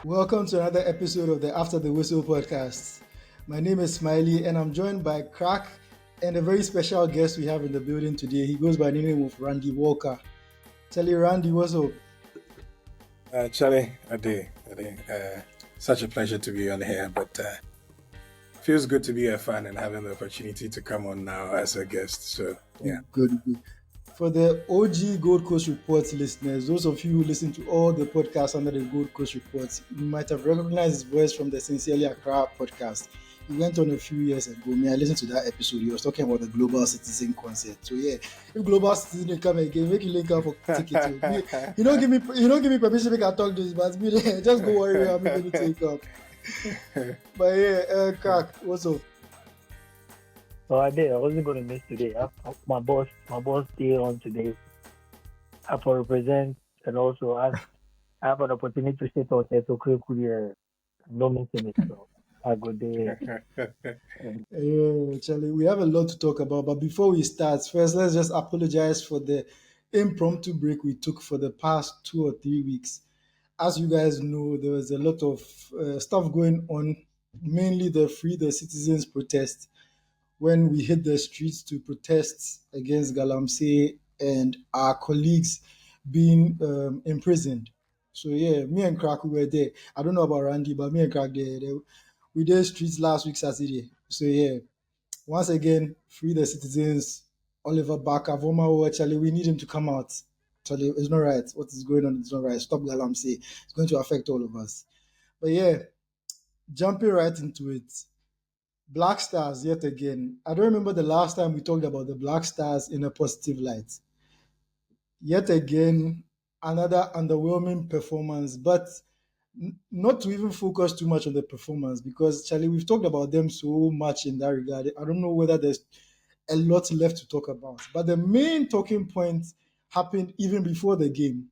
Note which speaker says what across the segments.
Speaker 1: Welcome to another episode of the After the Whistle podcast. My name is Smiley and I'm joined by Crack and a very special guest we have in the building today. He goes by the name of Randy Walker. Tell you, Randy, what's up?
Speaker 2: Charlie, Ade. Such a pleasure to be on here, but feels good to be a fan and having the opportunity to come on now as a guest. So, yeah.
Speaker 1: Good. For the OG Gold Coast Reports listeners, those of you who listen to all the podcasts under the Gold Coast Reports, you might have recognized his voice from the Sincerely Accra podcast. He went on a few years ago. I listened to that episode. He was talking about the Global Citizen concert. So yeah, if Global Citizen come again, make you link up for ticket. You don't give me permission to talk this, but me just go worry I'm going to take up. But yeah, Crack, what's up?
Speaker 3: So I wasn't going to miss today. My boss stay on today. I have to represent, and also I have an opportunity to sit on Kurt Okraku. No missing it, so I go there.
Speaker 1: Charlie, we have a lot to talk about, but before we start, first let's just apologize for the impromptu break we took for the past 2 or 3 weeks. As you guys know, there was a lot of stuff going on, mainly the Free the Citizens protest, when we hit the streets to protest against Galamsey and our colleagues being imprisoned. So yeah, me and Crack were there. I don't know about Randy, but me and Crack we did streets last week Saturday. So yeah, once again, Free the Citizens, Oliver Barker, Voma, Charlie, we need him to come out. Charlie, it's not right. What is going on? It's not right. Stop Galamsey. It's going to affect all of us. But yeah, jumping right into it. Black Stars yet again. I don't remember the last time we talked about the Black Stars in a positive light. Yet again, another underwhelming performance, but not to even focus too much on the performance, because Charlie, we've talked about them so much in that regard. I don't know whether there's a lot left to talk about. But the main talking point happened even before the game,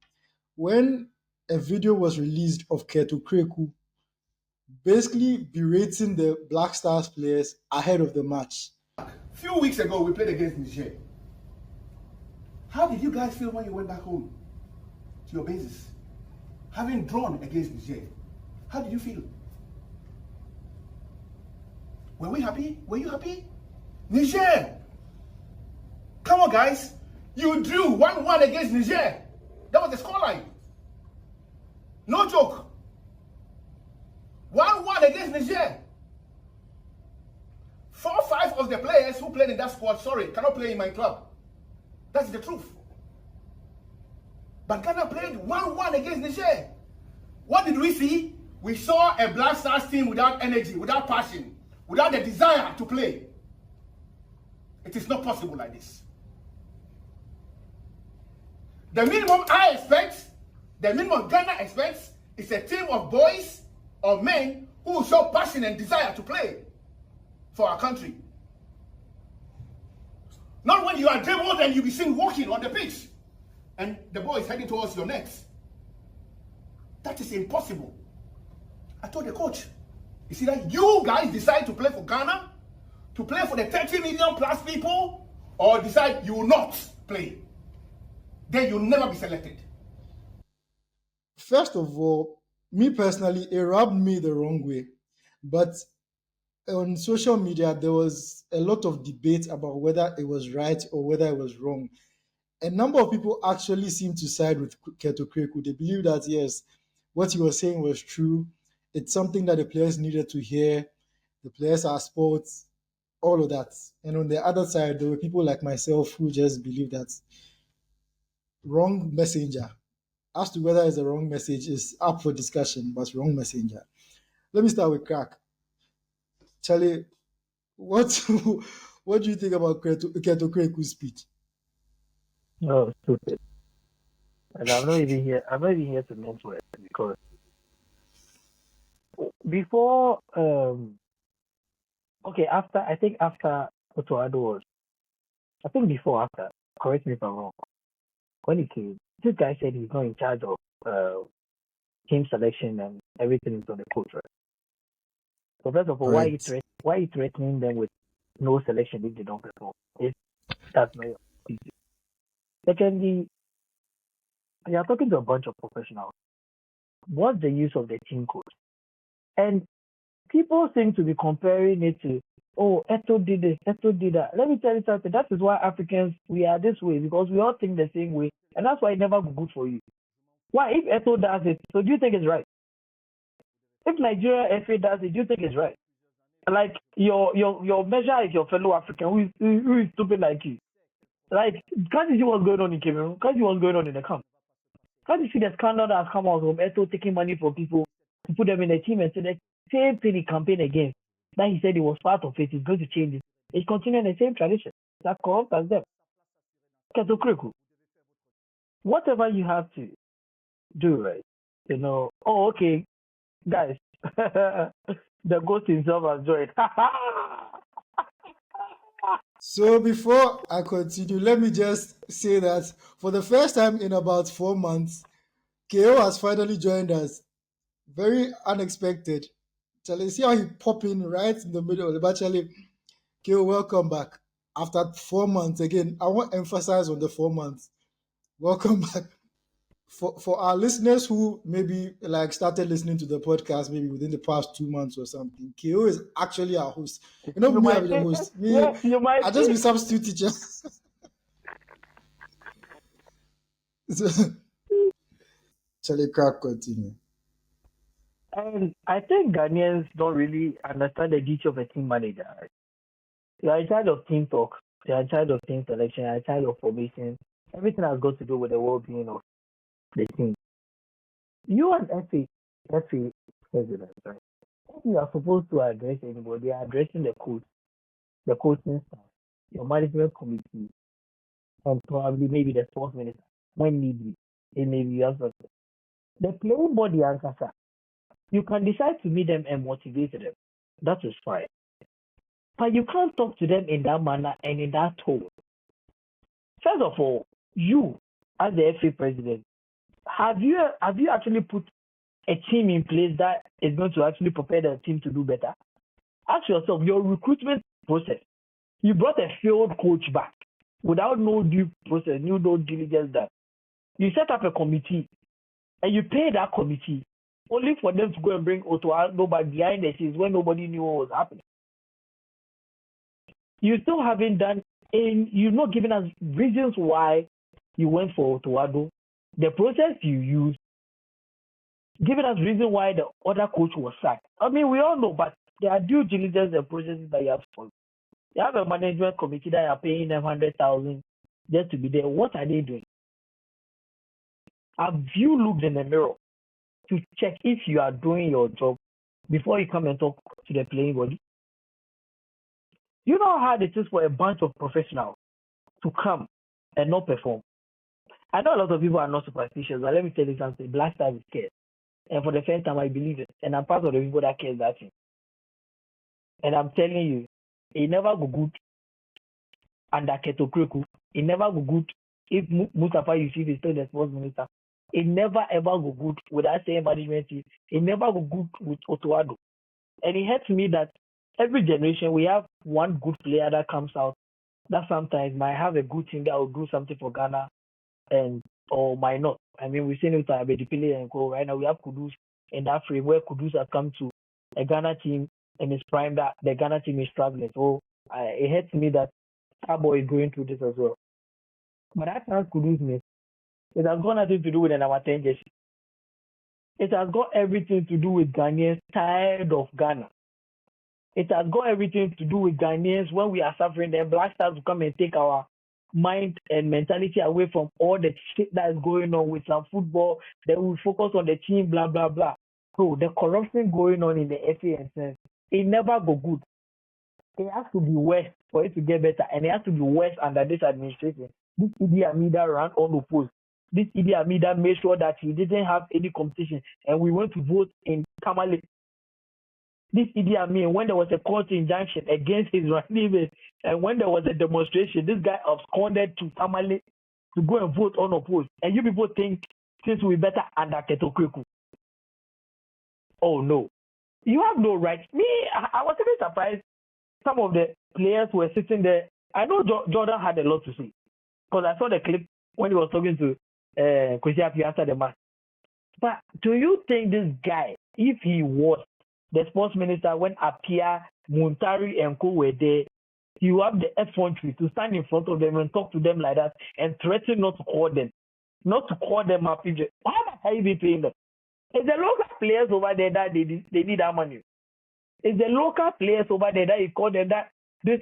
Speaker 1: when a video was released of Kurt Okraku basically berating the Black Stars players ahead of the match.
Speaker 4: A few weeks ago, we played against Niger. How did you guys feel when you went back home to your bases? Having drawn against Niger, how did you feel? Were we happy? Were you happy? Niger! Come on, guys. You drew 1-1 against Niger. That was the scoreline. No joke. 1-1 against Niger. 4-5 of the players who played in that squad, cannot play in my club. That's the truth. But Ghana played 1-1 against Niger. What did we see? We saw a Black Stars team without energy, without passion, without the desire to play. It is not possible like this. The minimum I expect, the minimum Ghana expects, is a team of boys or men who show passion and desire to play for our country. Not when you are dribbled and you be seen walking on the pitch and the ball is heading towards your necks. That is impossible. I told the coach, you see that you guys decide to play for Ghana, to play for the 30 million plus people, or decide you will not play. Then you'll never be selected.
Speaker 1: First of all, me personally, it rubbed me the wrong way. But on social media, there was a lot of debate about whether it was right or whether it was wrong. A number of people actually seemed to side with Kurt Okraku. They believe that, yes, what he was saying was true. It's something that the players needed to hear. The players are sports, all of that. And on the other side, there were people like myself who just believe that wrong messenger. As to whether it's a wrong message is up for discussion, but wrong messenger. Let me start with Crack. Charlie, what do you think about Kurt Okraku's speech?
Speaker 3: No, stupid. And I'm not even here to mention it, because before after Otoado was, after, correct me if I'm wrong, when he came, this guy said he's not in charge of team selection and everything is on the coach, right? So first of all,
Speaker 1: Right.
Speaker 3: why are you threatening them with no selection if they don't perform? If that's not your decision. Secondly, you are talking to a bunch of professionals. what's the use of the team coach? And people seem to be comparing it to, oh, Eto did this, Eto did that. Let me tell you something. That is why Africans, we are this way, because we all think the same way. And that's why it never go good for you. Why? If Eto does it, so do you think it's right? If Nigeria FA does it, do you think it's right? Like, your measure is your fellow African who is stupid like you. Like, can't you see what's going on in Cameroon? Can't you see what's going on in the camp? Can't you see the scandal that has come out from Eto taking money from people to put them in a team and say the same thing he campaigned against, that he said he was part of it, he's going to change it. He's continuing the same tradition. That's corrupt as them. Kurt Okraku, whatever you have to do, right? Oh, okay, guys, the ghost himself has joined.
Speaker 1: So before I continue, let me just say that for the first time in about 4 months, KO has finally joined us. Very unexpected. Charlie, see how he pop in right in the middle. But Charlie, KO, welcome back. After 4 months, again, I want to emphasize on the 4 months. Welcome back. For our listeners who maybe like started listening to the podcast maybe within the past 2 months or something, KO is actually our host. Me, I'm the host. Me,
Speaker 3: yes, you might
Speaker 1: I just be substitute teacher. Charlie, crack continue.
Speaker 3: And I think Ghanaians don't really understand the duty of a team manager. Right? You are in charge of team talk. You are in charge of team selection. You are in charge of formation. Everything has got to do with the well-being of the team. You and FA president, right? If you are supposed to address anybody, you are addressing the coach, the coaching staff, your management committee, and probably maybe the sports minister when need be. It may be also the playing body and Kasa. You can decide to meet them and motivate them. That is fine. But you can't talk to them in that manner and in that tone. First of all, you as the FA president, have you actually put a team in place that is going to actually prepare the team to do better? Ask yourself, your recruitment process. You brought a failed coach back without no due process, no diligence done. You set up a committee and you pay that committee only for them to go and bring Otoado back behind the scenes when nobody knew what was happening. You still haven't done, and you've not given us reasons why you went for Otoado, the process you used, giving us reason why the other coach was sacked. I mean, we all know, but there are due diligence and processes that you have to follow. You have a management committee that are paying them 100,000 just to be there. What are they doing? Have you looked in the mirror to check if you are doing your job before you come and talk to the playing body? You know how hard it is for a bunch of professionals to come and not perform. I know a lot of people are not superstitious, but let me tell you something. Black Stars is scared. And for the first time, I believe it. And I'm part of the people that cares that thing. And I'm telling you, it never go good under Kurt Okraku. It never go good if Mustafa Yusuf is still the sports minister. It never ever go good with that same management team. It never go good with Otoado. And it hurts me that every generation we have one good player that comes out that sometimes might have a good team that will do something for Ghana and or might not. I mean, we've seen it with Abedipele and Co. Right now we have Kudus in that frame where Kudus has come to a Ghana team and it's prime that the Ghana team is struggling. So it hurts me that Starboy is going through this as well. But that sounds Kudus me. It has got nothing to do with an amateur jersey. It has got everything to do with Ghanaians tired of Ghana. It has got everything to do with Ghanaians when we are suffering. Then Black Stars will come and take our mind and mentality away from all the shit that is going on with some football. Then we focus on the team, blah, blah, blah. So the corruption going on in the FA, it never go good. It has to be worse for it to get better. And it has to be worse under this administration. This Idi Amin ran unopposed. This Idi Amin made sure that he didn't have any competition. And we went to vote in Tamale. This Idi Amin, when there was a court injunction against his running mate, and when there was a demonstration, this guy absconded to Tamale to go and vote unopposed. And you people think things will be better under Kurt Okraku. Oh no. You have no right. Me, I was even surprised some of the players were sitting there. I know Jordan had a lot to say. Because I saw the clip when he was talking to Kwesi Appiah after the match. But do you think this guy, if he was the sports minister when Apia, Muntari, and Co were there, he will have the effrontery to stand in front of them and talk to them like that and threaten not to call them, up? How much are you be paying them? It's the local players over there that they need that money. It's the local players over there that you call them that this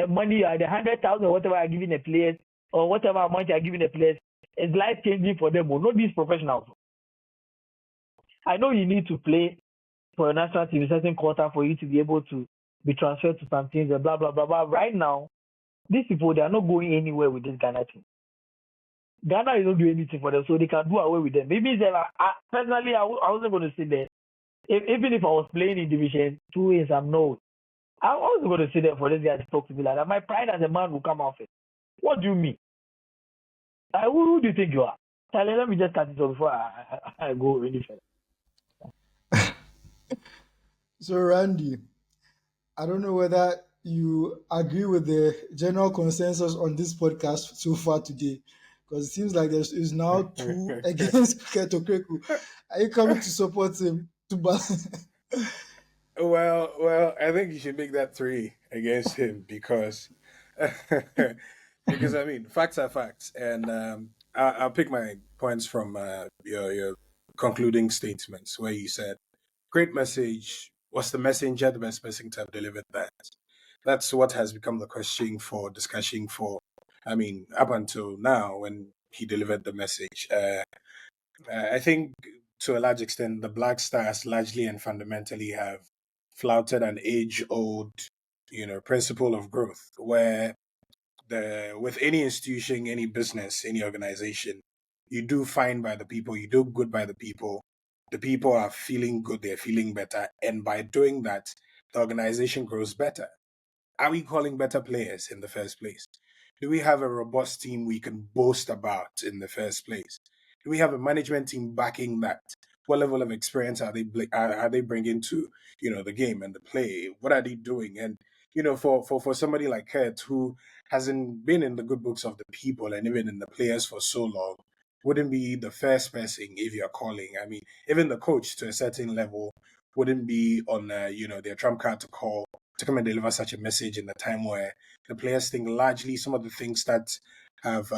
Speaker 3: money, the 100,000 or whatever are giving the players, or whatever amount you are giving the players, is life changing for them, or not these professionals. I know you need to play for your national team a certain quarter for you to be able to be transferred to some teams and blah blah blah blah. Right now, these people, they are not going anywhere with this Ghana team. Ghana is not doing anything for them, so they can do away with them. Maybe personally, I wasn't going to sit there. Even if I was playing in Division 2 in some notes, I wasn't going to sit there for this guy to talk to me like that. My pride as a man will come out of it. What do you mean? Who do you think you are? Charlie, let me just cut it off before I go really further.
Speaker 1: So, Randy, I don't know whether you agree with the general consensus on this podcast so far today, because it seems like there is now 2 against Kurt Okraku. Are you coming to support him?
Speaker 2: Well, I think you should make that 3 against him because I mean, facts are facts, and I'll pick my points from your concluding statements where you said, "Great message. Was the messenger the best person to have delivered that?" That's what has become the question for discussion for, I mean, up until now when he delivered the message. I think to a large extent, the Black Stars largely and fundamentally have flouted an age-old, principle of growth, where with any institution, any business, any organization, you do fine by the people, you do good by the people. The people are feeling good, they're feeling better, and by doing that, the organization grows better. Are we calling better players in the first place? Do we have a robust team we can boast about in the first place? Do we have a management team backing that? What level of experience are they bringing to the game and the play? What are they doing? And for somebody like Kurt, who hasn't been in the good books of the people and even in the players for so long, wouldn't be the first person if you're calling. I mean, even the coach to a certain level wouldn't be on their trump card to call to come and deliver such a message in a time where the players think largely some of the things that have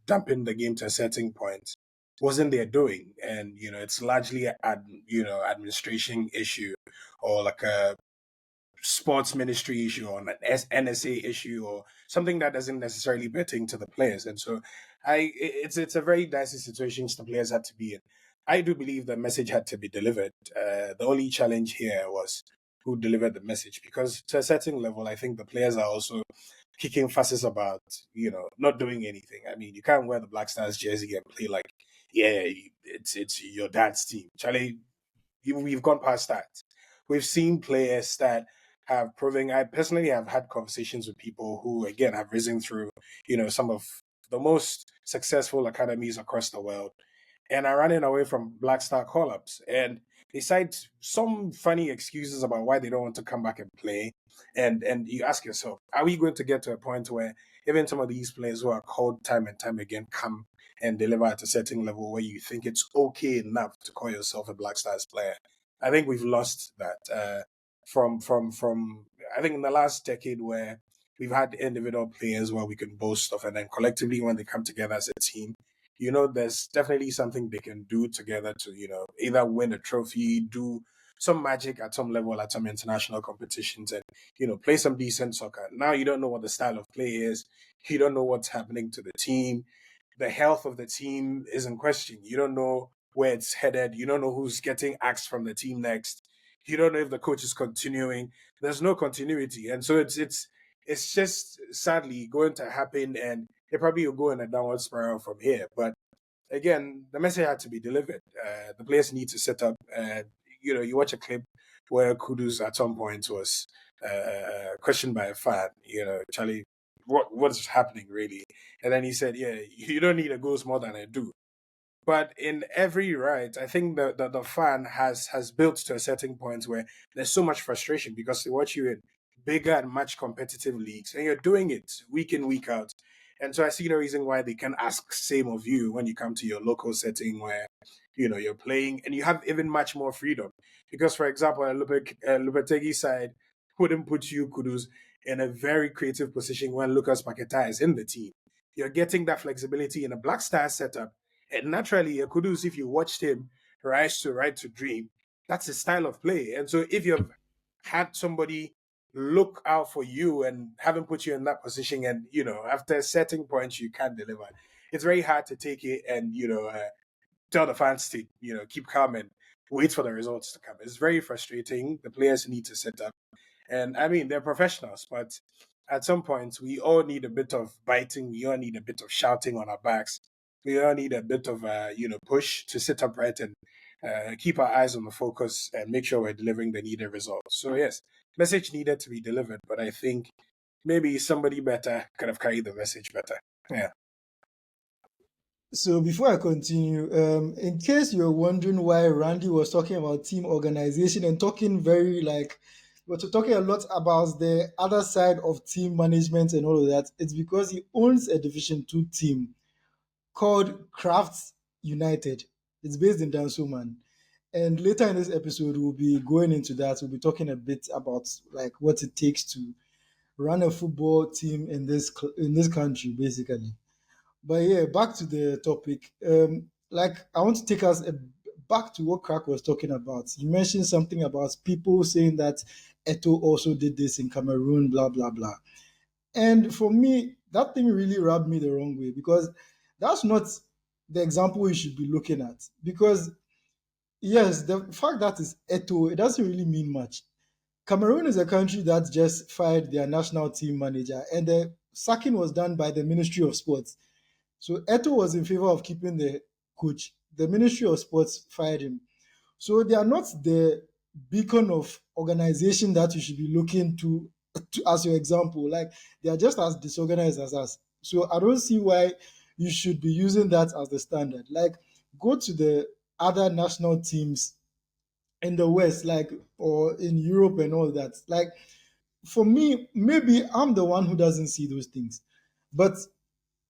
Speaker 2: dampened the game to a certain point wasn't their doing, and it's largely administration issue or like a sports ministry issue or an NSA issue or something that doesn't necessarily pertain to the players. And so it's a very dicey situation the players had to be in. I do believe the message had to be delivered. The only challenge here was who delivered the message, because to a certain level, I think the players are also kicking fusses about, not doing anything. I mean, you can't wear the Black Stars jersey and play like, yeah, it's your dad's team. Charlie, we've gone past that. We've seen players that have proven. I personally have had conversations with people who, again, have risen through, some of the most successful academies across the world and are running away from Black Star call-ups. And they cite some funny excuses about why they don't want to come back and play. And you ask yourself, are we going to get to a point where even some of these players who are called time and time again come and deliver at a certain level where you think it's okay enough to call yourself a Black Stars player? I think we've lost that from I think in the last decade where we've had individual players where we can boast of, and then collectively when they come together as a team, there's definitely something they can do together to, either win a trophy, do some magic at some level at some international competitions and, play some decent soccer. Now you don't know what the style of play is. You don't know what's happening to the team. The health of the team is in question. You don't know where it's headed. You don't know who's getting axed from the team next. You don't know if the coach is continuing. There's no continuity. And so it's just sadly going to happen, and it probably will go in a downward spiral from here. But again, the message had to be delivered. The players need to set up. You watch a clip where Kudus at some point was questioned by a fan. Charlie, what's happening really? And then he said, "Yeah, you don't need a ghost more than I do." But in every right, I think the fan has built to a certain point where there's so much frustration because they watch you in bigger and much competitive leagues, and you're doing it week in, week out. And so I see no reason why they can ask same of you when you come to your local setting where, you're playing and you have even much more freedom. Because, for example, Lupetegi's side wouldn't put you, Kudus, in a very creative position when Lucas Paqueta is in the team. You're getting that flexibility in a Black Star setup. And naturally, Kudus, if you watched him rise to right to dream, that's his style of play. And so if you've had somebody look out for you and haven't put you in that position, and after certain points you can't deliver, it's very hard to take it and tell the fans to keep calm and wait for the results to come. It's very frustrating. The players need to set up, and I mean they're professionals, but at some point we all need a bit of biting. We all need a bit of shouting on our backs. We all need a bit of push to sit upright and keep our eyes on the focus and make sure we're delivering the needed results. So yes, message needed to be delivered, but I think maybe somebody better could have carried the message better. Yeah.
Speaker 1: So before I continue, in case you're wondering why Randy was talking about team organization and talking we're talking a lot about the other side of team management and all of that, it's because he owns a Division 2 team called Crafte United. It's based in Dansoman. And later in this episode, we'll be going into that. We'll be talking a bit about what it takes to run a football team in this country, basically. But yeah, back to the topic. I want to take us back to what Crack was talking about. You mentioned something about people saying that Eto also did this in Cameroon, blah, blah, blah. And for me, that thing really rubbed me the wrong way because that's not the example we should be looking at. Because, yes, the fact that it's Eto, it doesn't really mean much. Cameroon is a country that just fired their national team manager, and the sacking was done by the Ministry of Sports. So Eto was in favor of keeping the coach. The Ministry of Sports fired him. So they are not the beacon of organization that you should be looking to as your example. They are just as disorganized as us. So I don't see why you should be using that as the standard. Go to the other national teams in the West, or in Europe and all that. For me, maybe I'm the one who doesn't see those things. But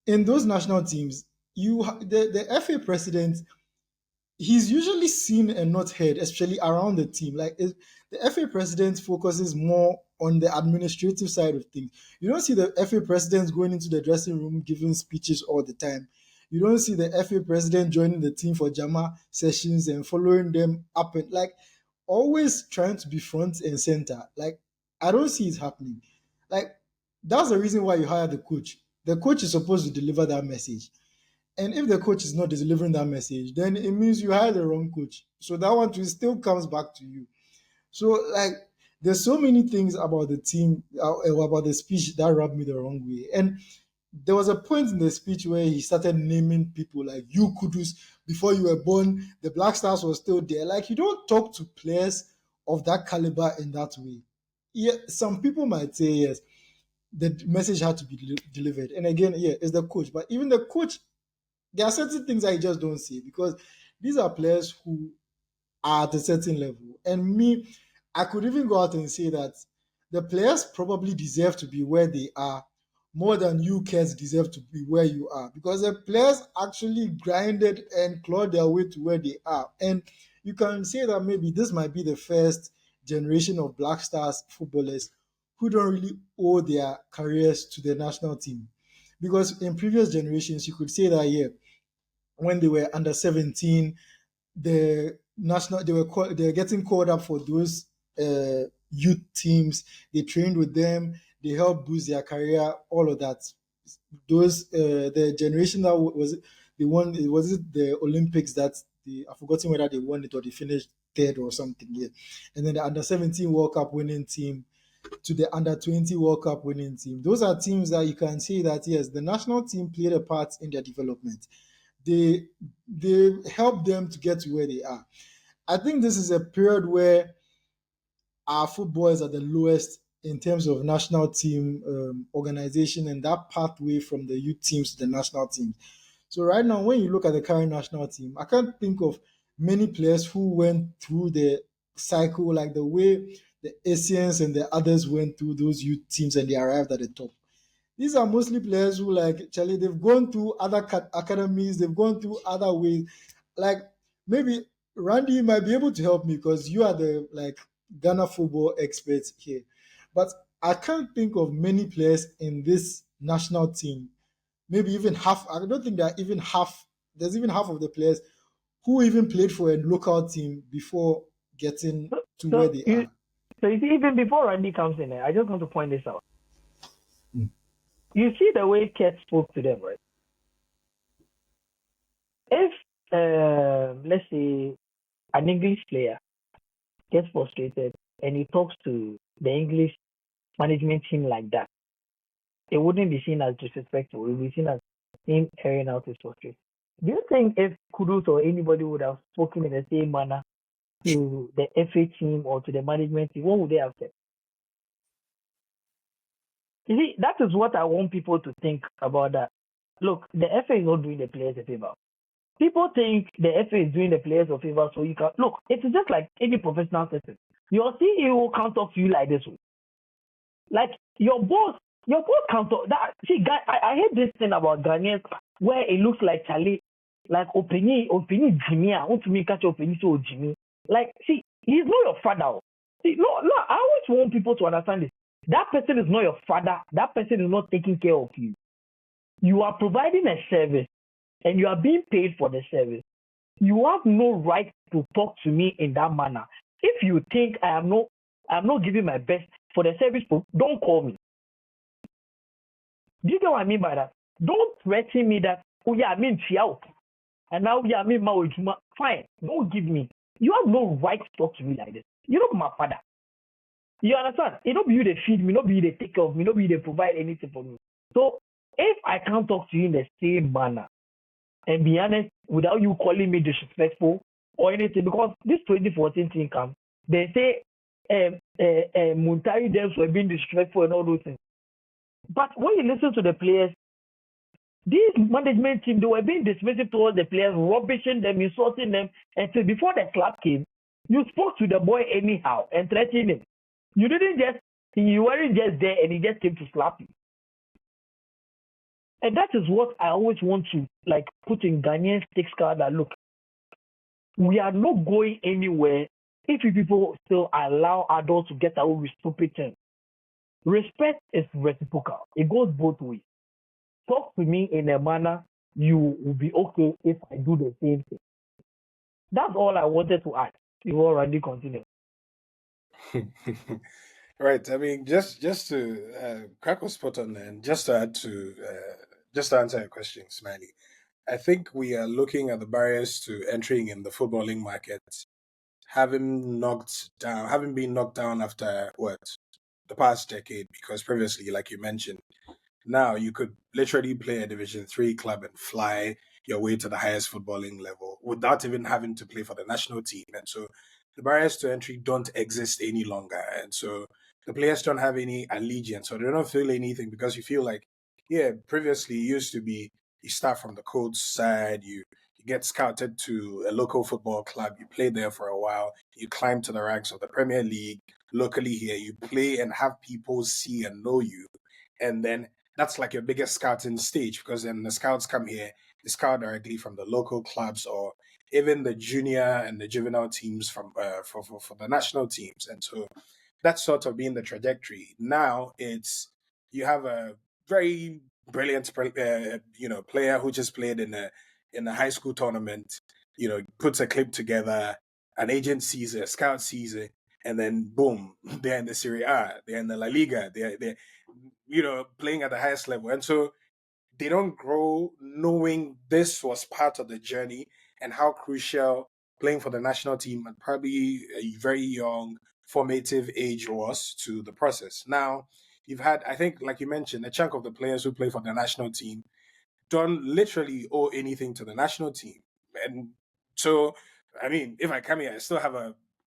Speaker 1: in those national teams, the FA president, he's usually seen and not heard, especially around the team. The FA president focuses more on the administrative side of things. You don't see the FA president going into the dressing room giving speeches all the time. You don't see the FA president joining the team for JAMA sessions and following them up and always trying to be front and center. I don't see it happening. That's the reason why you hire the coach. The coach is supposed to deliver that message. And if the coach is not delivering that message, then it means you hired the wrong coach. So that one still comes back to you. So there's so many things about the team, about the speech that rubbed me the wrong way. And there was a point in the speech where he started naming people like you Kudus, before you were born, the Black Stars were still there. You don't talk to players of that caliber in that way. Yeah, some people might say yes, the message had to be delivered. And again, yeah, it's the coach. But even the coach, there are certain things I just don't see because these are players who are at a certain level. And me, I could even go out and say that the players probably deserve to be where they are more than you kids deserve to be where you are, because the players actually grinded and clawed their way to where they are. And you can say that maybe this might be the first generation of Black Stars footballers who don't really owe their careers to the national team. Because in previous generations, you could say that, yeah, when they were under 17, they were getting called up for those youth teams. They trained with them. They helped boost their career. All of that. Those the generation that they won. Was it the Olympics that I've forgotten whether they won it or they finished third or something. Yeah, and then the under 17 World Cup winning team to the under 20 World Cup winning team. Those are teams that you can say that yes, the national team played a part in their development. They help them to get to where they are. I think this is a period where our football is at the lowest in terms of national team organization and that pathway from the youth teams to the national team. So right now, when you look at the current national team, I can't think of many players who went through the cycle like the way the Asians and the others went through those youth teams and they arrived at the top. These are mostly players who, like, Charlie, they've gone through other academies, they've gone through other ways. Like, maybe Randy, you might be able to help me because you are the, like, Ghana football expert here. But I can't think of many players in this national team. Maybe even half. I don't think there are even half. There's even half of the players who even played for a local team before getting to where they are.
Speaker 3: So you see, even before Randy comes in, I just want to point this out. You see the way Kurt spoke to them, right? If, let's say, an English player gets frustrated and he talks to the English management team like that, it wouldn't be seen as disrespectful. It would be seen as him airing out his frustration. Do you think if Kudus or anybody would have spoken in the same manner to the FA team or to the management team, what would they have said? You see, that is what I want people to think about that. Look, the FA is not doing the players a favor. People think the FA is doing the players a favor, so you can look. It's just like any professional system. Your CEO can't talk to you like this. Like your boss can't talk. That see, guy, I hate this thing about Ghanaians where it looks like Charlie, like Opini Jimmy. I want to make catch Opini so Jimmy. Like, see, he's not your father. See, no, I always want people to understand this. That person is not your father. That person is not taking care of you. You are providing a service and you are being paid for the service. You have no right to talk to me in that manner. If you think I'm not giving my best for the service, don't call me. Do you get what I mean by that? Don't threaten me that, oh yeah, I mean Chiao. And now yeah, I mean Maojuma. Fine, don't give me. You have no right to talk to me like this. You're not my father. You understand? It not be you they feed me, not be you they take care of me, not be you they provide anything for me. So if I can't talk to you in the same manner and be honest without you calling me disrespectful or anything, because this 2014 thing comes, they say Muntari Dems were being disrespectful and all those things. But when you listen to the players, this management team, they were being dismissive towards the players, rubbishing them, insulting them. And so before the slap came, you spoke to the boy anyhow and threatened him. You weren't just there and he just came to slap you. And that is what I always want to like put in Ghanaian stakes card that look, we are not going anywhere if you people still allow adults to get away with stupid things. Respect is reciprocal. It goes both ways. Talk to me in a manner you will be okay if I do the same thing. That's all I wanted to add before Randy continues.
Speaker 2: Right. I mean, just to crack a spot on there, and just to add to just to answer your question, Smiley. I think we are looking at the barriers to entering in the footballing market having been knocked down after what the past decade, because previously, like you mentioned, now you could literally play a Division 3 club and fly your way to the highest footballing level without even having to play for the national team. And so the barriers to entry don't exist any longer. And so the players don't have any allegiance or they don't feel anything because you feel like, yeah, previously it used to be you start from the coach side, you get scouted to a local football club, you play there for a while, you climb to the ranks of the Premier League locally here, you play and have people see and know you. And then that's like your biggest scouting stage because then the scouts come here, they scout directly from the local clubs or even the junior and the juvenile teams from for the national teams. And so that's sort of been the trajectory. Now it's you have a very brilliant player who just played in a high school tournament, puts a clip together, an agent sees it, a scout sees it, and then boom, they're in the Serie A, they're in the La Liga, they're playing at the highest level. And so they don't grow knowing this was part of the journey and how crucial playing for the national team at probably a very young formative age was to the process. Now, you've had, I think, like you mentioned, a chunk of the players who play for the national team don't literally owe anything to the national team. And so, I mean, if I come here, I still have a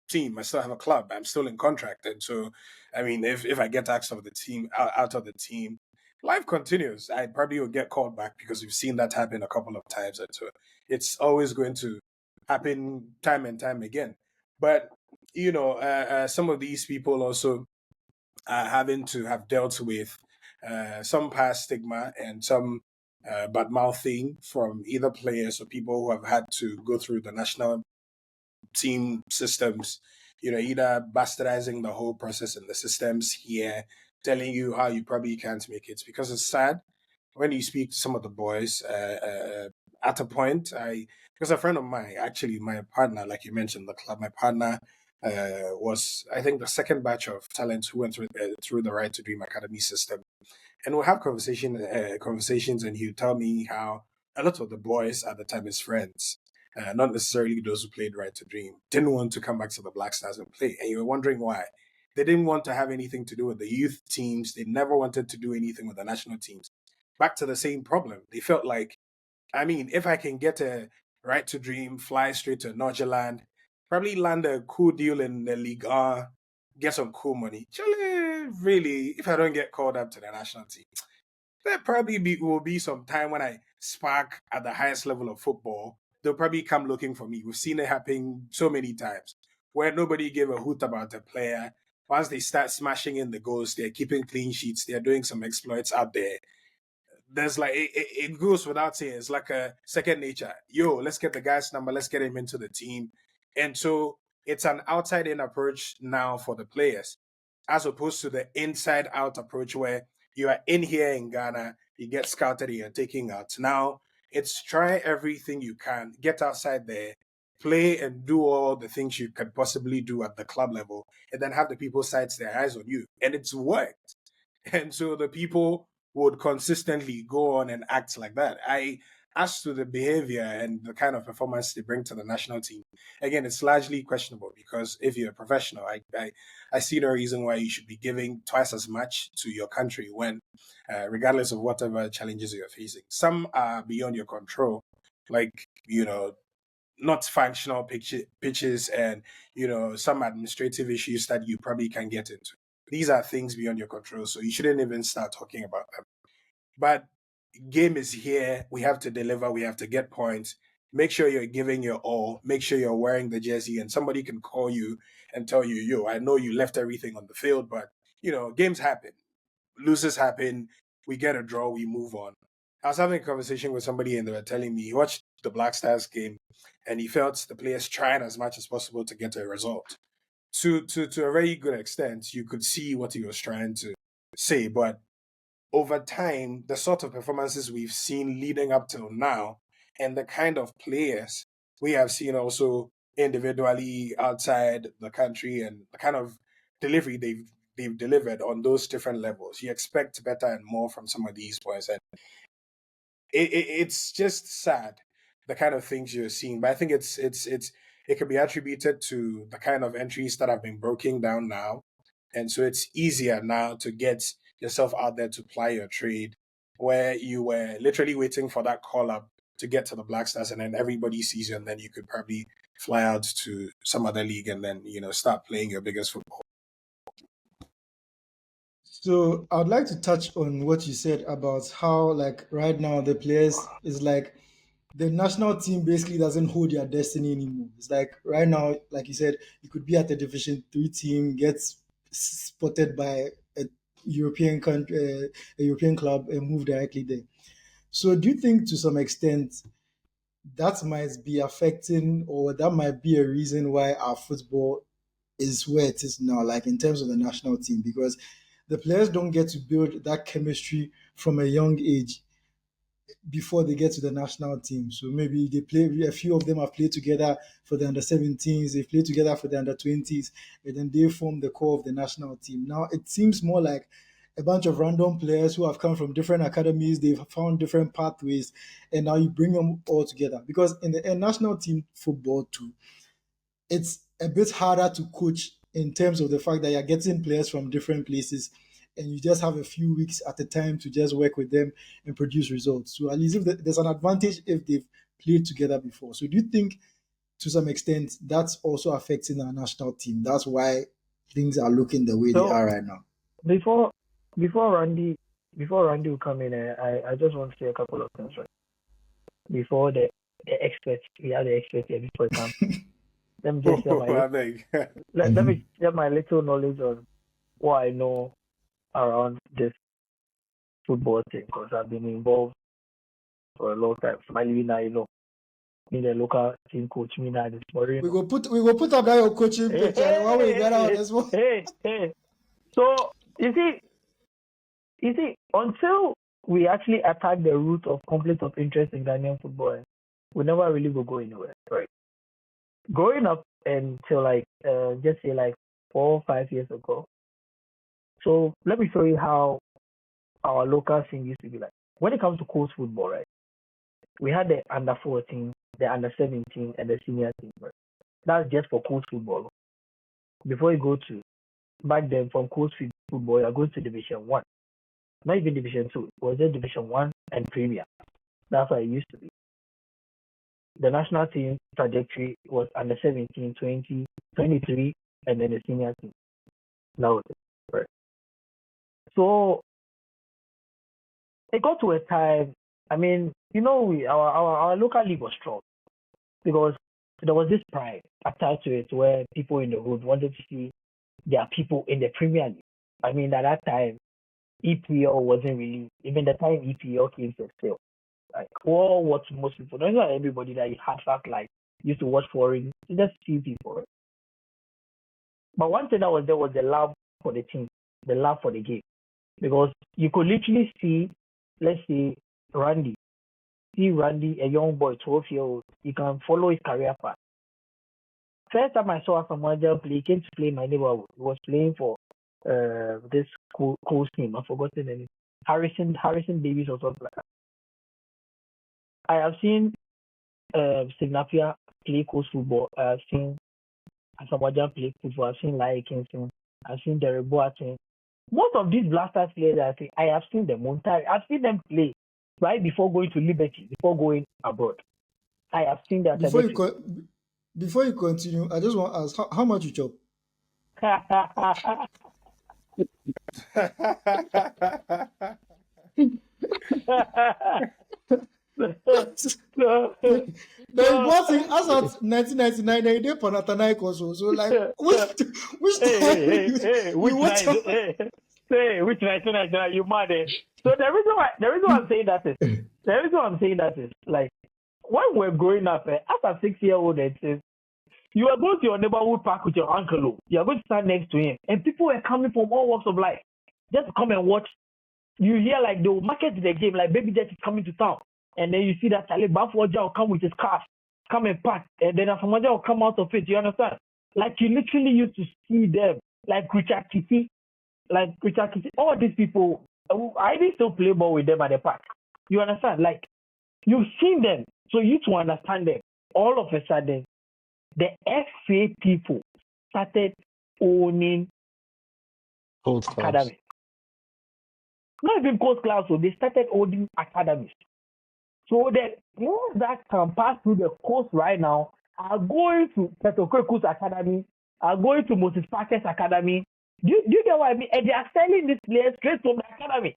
Speaker 2: team, I still have a club, I'm still in contract. And so, I mean, if I get out of the team, life continues. I probably will get called back because we've seen that happen a couple of times. And so it's always going to happen time and time again. But, some of these people also are having to have dealt with some past stigma and some bad mouthing from either players or people who have had to go through the national team systems, either bastardizing the whole process and the systems here, telling you how you probably can't make it. Because it's sad when you speak to some of the boys at a point, because a friend of mine, actually my partner, like you mentioned, the club, my partner was, I think, the second batch of talents who went through the Right to Dream Academy system. And we'll have conversations, and he'll tell me how a lot of the boys at the time, his friends, not necessarily those who played Right to Dream, didn't want to come back to the Black Stars and play. And you were wondering why. They didn't want to have anything to do with the youth teams. They never wanted to do anything with the national teams. Back to the same problem. They felt like, I mean, if I can get a Right to Dream, fly straight to Norgerland, probably land a cool deal in the Ligue 1, get some cool money. Actually, really, if I don't get called up to the national team, there probably will be some time when I spark at the highest level of football. They'll probably come looking for me. We've seen it happen so many times where nobody gave a hoot about the player. Once they start smashing in the goals, they're keeping clean sheets, they're doing some exploits out there. There's like, it goes without saying, it's like a second nature. Yo, let's get the guy's number, let's get him into the team. And so it's an outside in approach now for the players, as opposed to the inside out approach where you are in here in Ghana, you get scouted and you're taking out. Now it's try everything you can, get outside there, play and do all the things you could possibly do at the club level, and then have the people sight their eyes on you. And it's worked. And so the people would consistently go on and act like that. As to the behavior and the kind of performance they bring to the national team, again, it's largely questionable, because if you're a professional, I see no reason why you should be giving twice as much to your country when, regardless of whatever challenges you're facing, some are beyond your control, like, not functional pitches and, some administrative issues that you probably can get into. These are things beyond your control, so you shouldn't even start talking about them. But game is here. We have to deliver. We have to get points. Make sure you're giving your all. Make sure you're wearing the jersey, and somebody can call you and tell you, yo, I know you left everything on the field, but, games happen. Losers happen. We get a draw. We move on. I was having a conversation with somebody, and they were telling me he watched the Black Stars game, and he felt the players trying as much as possible to get a result. To a very good extent, you could see what he was trying to say, but over time, the sort of performances we've seen leading up till now, and the kind of players we have seen also individually outside the country, and the kind of delivery they've delivered on those different levels, you expect better and more from some of these boys, and it's just sad, the kind of things you're seeing. But I think it can be attributed to the kind of entries that have been broken down now, and so it's easier now to get yourself out there to ply your trade, where you were literally waiting for that call up to get to the Black Stars, and then everybody sees you, and then you could probably fly out to some other league and then, start playing your biggest football.
Speaker 1: So I'd like to touch on what you said about how, like, right now the players is like the national team basically doesn't hold their destiny anymore. It's like right now, like you said, you could be at the Division 3 team, get spotted by a European country, a European club, and move directly there. So do you think to some extent that might be affecting, or that might be a reason why our football is where it is now, like in terms of the national team, because the players don't get to build that chemistry from a young age before they get to the national team. So maybe they play, a few of them have played together for the under 17s, they play together for the under 20s, and then they form the core of the national team. Now it seems more like a bunch of random players who have come from different academies, they've found different pathways, and now you bring them all together. Because in the national team football too, it's a bit harder to coach in terms of the fact that you're getting players from different places, and you just have a few weeks at a time to just work with them and produce results. So at least if there's an advantage if they've played together before. So do you think to some extent that's also affecting our national team? That's why things are looking the way they are right now.
Speaker 3: Before Randy will come in, I just want to say a couple of things. Right? Before the experts, we have the experts here before it comes. Let me just let me share my little knowledge on what I know around this football thing because I've been involved for a long time. Finally, now, me the local team coach, me now this morning.
Speaker 1: We go put up that your coaching picture. Why we get out as well?
Speaker 3: Hey. So you see, until we actually attack the root of conflict of interest in Ghanaian football, we never really will go anywhere. Right. Growing up until just say 4 or 5 years ago. So let me show you how our local scene used to be like. When it comes to coast football, right? We had the under 14, the under 17, and the senior team. Right? That's just for coast football. Before you go to back then from coast football, you're going to Division 1. Not even Division 2. It was just Division 1 and Premier. That's what it used to be. The national team trajectory was under 17, 20, 23, and then the senior team. That was it. Right. So it got to a time, I mean, our local league was strong because there was this pride attached to it where people in the hood wanted to see their people in the Premier League. I mean, at that time, EPL wasn't really, even the time EPL came to still. Like, all what most people, not everybody that you had used to watch foreign, just few people. Right? But one thing that was there was the love for the team, the love for the game. Because you could literally see, let's say, Randy, a young boy, 12-year-old, you can follow his career path. First time I saw Asamoah play, he came to play in my neighborhood. He was playing for this cool team. I've forgotten the name. Harrison Davis or something like that. I have seen Signapia play coast football. I have seen Asamoah play football. I've seen Lai Kingston. I've seen Derek Boateng. Most of these Blasters players, I have seen them. I've seen them play right before going to Liberty, before going abroad. I have seen that.
Speaker 1: Before you continue, I just want to ask, how much you chop? The important thing, as at 1999, they did Panathinaikos also. So, like, which
Speaker 3: which 1999? You mad? So the reason why I'm saying that is like when we're growing up, as a 6-year-old, you are going to your neighborhood park with your uncle. You are going to stand next to him, and people were coming from all walks of life just to come and watch. You hear like they will market the game, like Baby Jet is coming to town, and then you see that Saleh Bafwaja will come with his cars, come and park, and then Asamoah will come out of it. You understand? Like you literally used to see them, like Richard Kitty, all these people. I even still play ball with them at the park. You understand? Like you've seen them, so you to understand them. All of a sudden, the FA people started owning academies. Not even coast class, so they started owning academies. So the ones that can pass through the coast right now are going to Kurt Okraku's academy, are going to Moses Parker's academy. Do you get what I mean? And they are selling these players straight from the academy.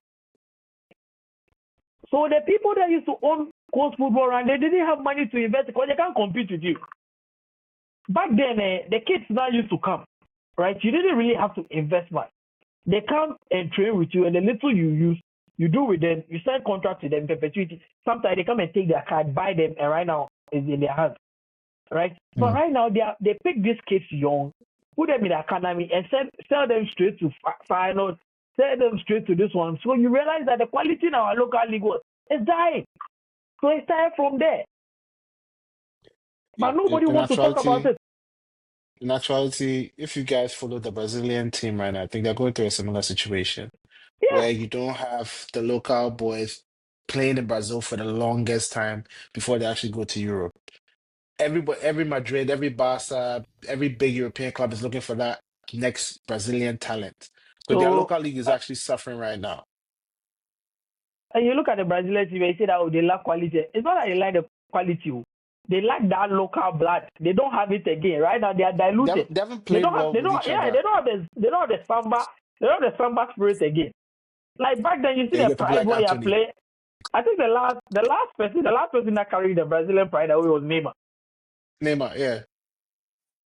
Speaker 3: So the people that used to own coast football, and they didn't have money to invest because they can't compete with you. Back then, the kids now used to come, right? You didn't really have to invest much. They come and train with you, and the little you use, you do with them. You sign contracts with them, perpetuity. Sometimes they come and take their card, buy them, and right now it's in their hands, right? But right now they pick these kids young, put them in the academy, and sell them straight to finals, sell them straight to this one. So you realize that the quality in our local league is dying. So it started from there. But nobody wants to talk about it.
Speaker 5: In actuality, if you guys follow the Brazilian team right now, I think they're going through a similar situation where you don't have the local boys playing in Brazil for the longest time before they actually go to Europe. Every Madrid, every Barca, every big European club is looking for that next Brazilian talent. So their local league is actually suffering right now.
Speaker 3: And you look at the Brazilian team, you say that they lack quality. It's not that they lack the quality. They lack that local blood. They don't have it again. Right now, they are diluted.
Speaker 5: They haven't played well with each other.
Speaker 3: They don't have the samba. They don't have the samba spirit again. Like back then, you see the pride where you play. I think the last person that carried the Brazilian pride away was Neymar.
Speaker 5: Neymar, yeah.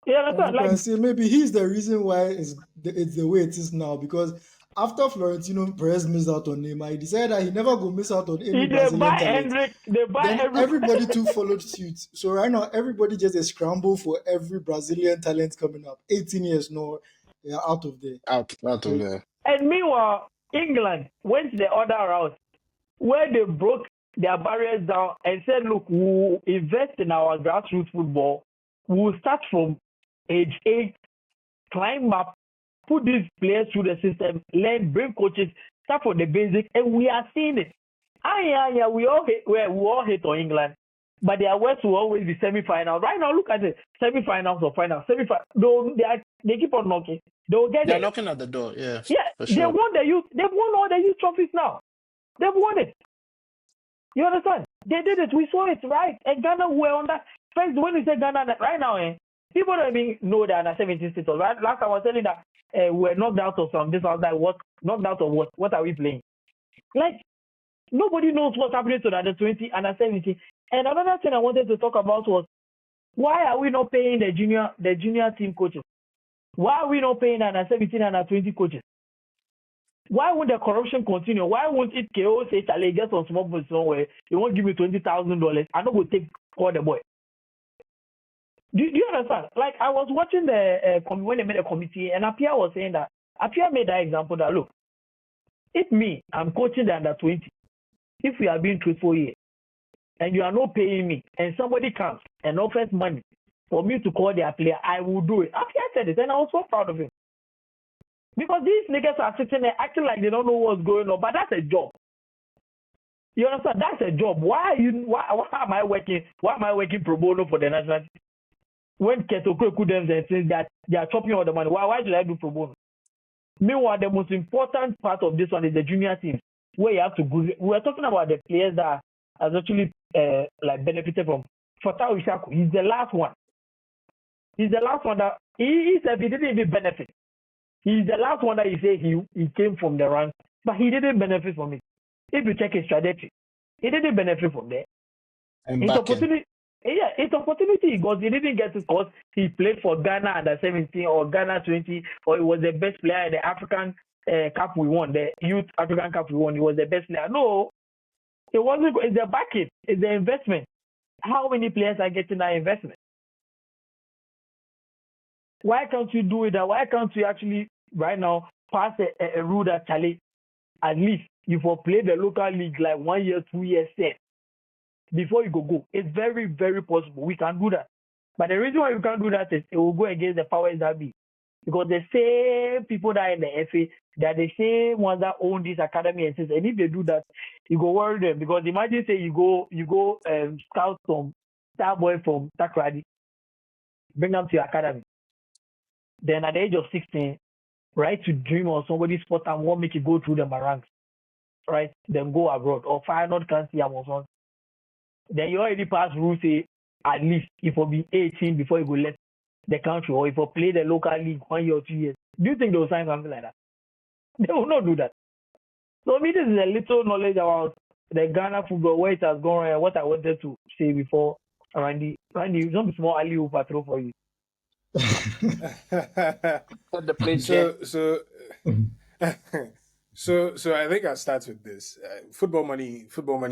Speaker 3: Yeah, that's
Speaker 1: right. Like, say maybe he's the reason why it's the way it is now, because after Florentino Perez missed out on Neymar, he decided that he never go miss out on any
Speaker 3: They
Speaker 1: Brazilian
Speaker 3: buy
Speaker 1: talent.
Speaker 3: Hendrick, they buy
Speaker 1: Then
Speaker 3: every.
Speaker 1: everybody too followed suit. So right now, everybody just a scramble for every Brazilian talent coming up. 18 years, no, they are out of there.
Speaker 5: Out of
Speaker 1: So,
Speaker 5: there.
Speaker 3: And meanwhile, England went the other route where they broke their barriers down and said, look, we'll invest in our grassroots football. We'll start from age 8, climb up, put these players through the system, learn, bring coaches, start from the basics, and we are seeing it. Yeah, we all hate on England, but their worst will always be semi-finals. Right now, look at the semi-finals or finals. They keep on knocking. They'll get
Speaker 5: They're
Speaker 3: there.
Speaker 5: knocking at the door, yeah.
Speaker 3: Yeah,
Speaker 5: For
Speaker 3: they
Speaker 5: sure.
Speaker 3: won the youth. They've won all the youth trophies now. They've won it. You understand? They did it. We saw it, right? And Ghana were on that. First, when we say Ghana, right now, people don't even know that under 17 status. Right? Last time I was telling that we're knocked out of some. This was like what? Knocked out of what? What are we playing? Like nobody knows what's happening to the under 20, under 17. And another thing I wanted to talk about was why are we not paying the junior team coaches? Why are we not paying under 17 and under 20 coaches? Why would the corruption continue? Why won't it KO say, Charlie, get some small boy somewhere, you won't give me $20,000, I don't go take call the boy. Do you understand? Like, I was watching the when they made a committee, and Apia was saying that, Apia made that example that, look, if me, I'm coaching the under 20, if we are being truthful here, and you are not paying me, and somebody comes and offers money for me to call their player, I will do it. Apia said it, and I was so proud of him. Because these niggas are sitting there acting like they don't know what's going on, but that's a job. You understand? That's a job. Why am I working? Why am I working pro bono for the national team? When Kurt Okraku them and says that they are chopping all the money, why should I do pro bono? Meanwhile, the most important part of this one is the junior team, where you have to go. We are talking about the players that has actually like benefited from. Fatah Ishaku, he's the last one. He's the last one that he said he didn't even benefit. He's the last one that he said he came from the ranks, but he didn't benefit from it. If you check his trajectory, he didn't benefit from there.
Speaker 5: And
Speaker 3: It's
Speaker 5: back in.
Speaker 3: opportunity. Yeah, it's opportunity because he didn't get it because he played for Ghana under 17 or Ghana 20, or he was the best player in the African Cup we won, the Youth African Cup we won. He was the best player. No, it wasn't. It's the backing. It's the investment. How many players are getting that investment? Why can't you do it? Why can't you actually right now pass a rule that Charlie, at least you for play the local league like 1 year, 2 years set before you go. It's very, very possible. We can do that. But the reason why we can't do that is it will go against the powers that be. Because the same people that are in the FA, they are the same ones that own this academy and says, and if they do that, you go worry them. Because imagine say you go scout some star boy from Takrady, bring them to your academy. Then at the age of 16, right, to dream of somebody's sport and won't make you go through the ranks, right? Then go abroad or Feyenoord can see or something. Then you already pass rules say at least if you be 18 before you go left the country, or if you play the local league 1 year or 2 years. Do you think they will sign something like that? They will not do that. So me, this is a little knowledge about the Ghana football, where it has gone and what I wanted to say before. Randy, don't be small alley patrol for you.
Speaker 5: The play
Speaker 2: So I think I'll start with this. Football money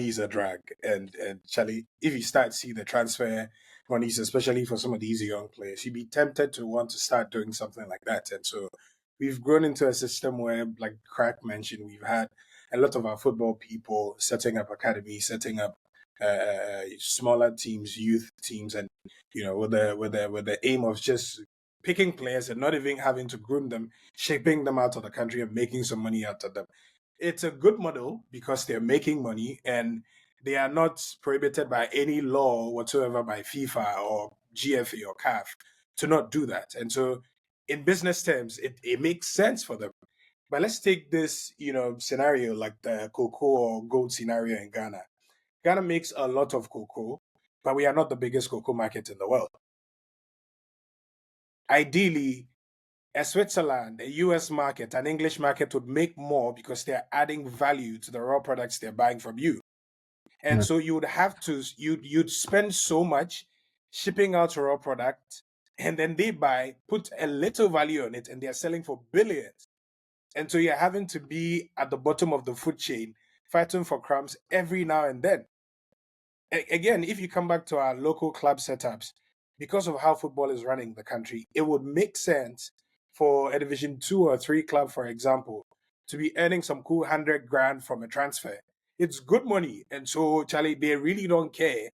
Speaker 2: is a drag, and Charlie, if you start see the transfer monies, especially for some of these young players, you'd be tempted to want to start doing something like that. And so we've grown into a system where, like Crack mentioned, we've had a lot of our football people setting up academies, setting up smaller teams, youth teams, and with the aim of just picking players and not even having to groom them, shipping them out of the country and making some money out of them. It's a good model because they're making money and they are not prohibited by any law whatsoever by FIFA or GFA or CAF to not do that. And so in business terms, it makes sense for them. But let's take this, scenario like the cocoa or gold scenario in Ghana. Ghana makes a lot of cocoa, but we are not the biggest cocoa market in the world. Ideally, a Switzerland, a US market, an English market would make more because they're adding value to the raw products they're buying from you. And so you would have to, you'd spend so much shipping out raw product, and then they put a little value on it, and they're selling for billions. And so you're having to be at the bottom of the food chain, fighting for crumbs every now and then. Again, if you come back to our local club setups, because of how football is running the country, it would make sense for a Division 2 or 3 club, for example, to be earning some cool 100 grand from a transfer. It's good money. And so, Charlie, they really don't care.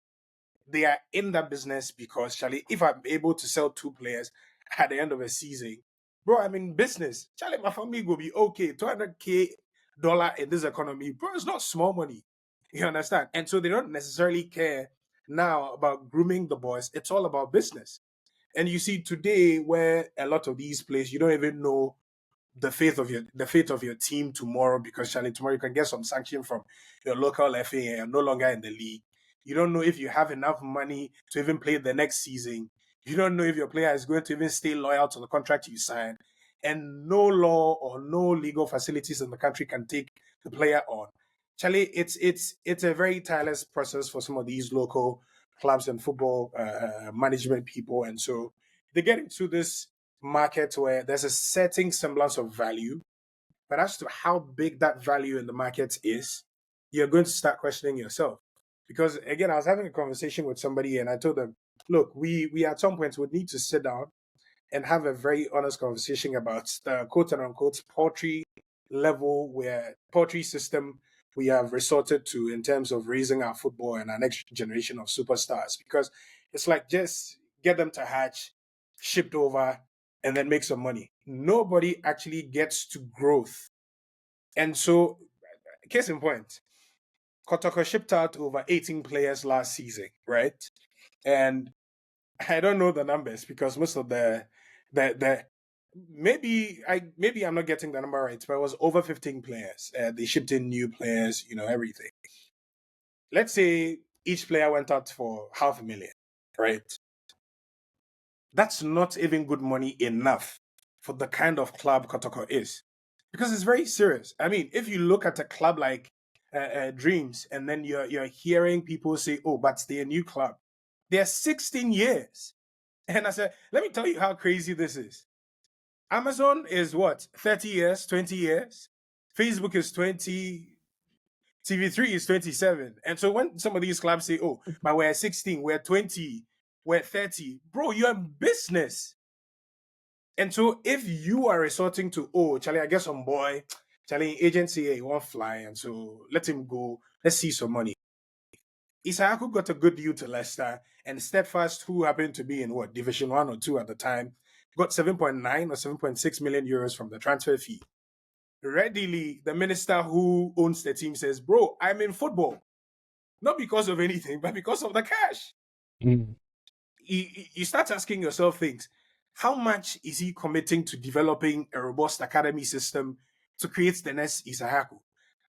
Speaker 2: They are in that business because, Charlie, if I'm able to sell 2 players at the end of a season, bro, I'm in business. Charlie, my family will be okay. $200K in this economy, bro, it's not small money. You understand? And so they don't necessarily care now about grooming the boys. It's all about business. And you see today where a lot of these players, you don't even know the fate of your team tomorrow, because Charlie, tomorrow you can get some sanction from your local FA and you're no longer in the league. You don't know if you have enough money to even play the next season. You don't know if your player is going to even stay loyal to the contract you signed. And no law or no legal facilities in the country can take the player on. Charlie, it's a very tireless process for some of these local clubs and football management people. And so they get into this market where there's a certain semblance of value, but as to how big that value in the market is, you're going to start questioning yourself. Because again, I was having a conversation with somebody and I told them, look, we at some point would need to sit down and have a very honest conversation about the quote unquote poultry level, where poultry system we have resorted to in terms of raising our football and our next generation of superstars. Because it's like, just get them to hatch, shipped over, and then make some money. Nobody actually gets to growth. And so, case in point, Kotoko shipped out over 18 players last season, right? And I don't know the numbers because most of the maybe I'm not getting the number right, but it was over 15 players. They shipped in new players, everything. Let's say each player went out for $500,000, right? That's not even good money enough for the kind of club Kotoko is, because it's very serious. I mean, if you look at a club like Dreams, and then you're hearing people say, "Oh, but they're a new club," they're 16 years, and I said, let me tell you how crazy this is. Amazon is what, 30 years, 20 years. Facebook is 20. TV3 is 27. And so when some of these clubs say, "Oh, but we're 16, we're 20, we're 30," bro, you're in business. And so if you are resorting to, "Oh, Charlie, I guess some boy, Charlie, agency, he won't fly, and so let him go, let's see some money." Isayaku got a good deal to Leicester, and Steadfast, who happened to be in Division 1 or 2 at the time, got 7.9 or 7.6 million euros from the transfer fee. Readily, the minister who owns the team says, "Bro, I'm in football. Not because of anything, but because of the cash." You start asking yourself things. How much is he committing to developing a robust academy system to create the next Isayaku?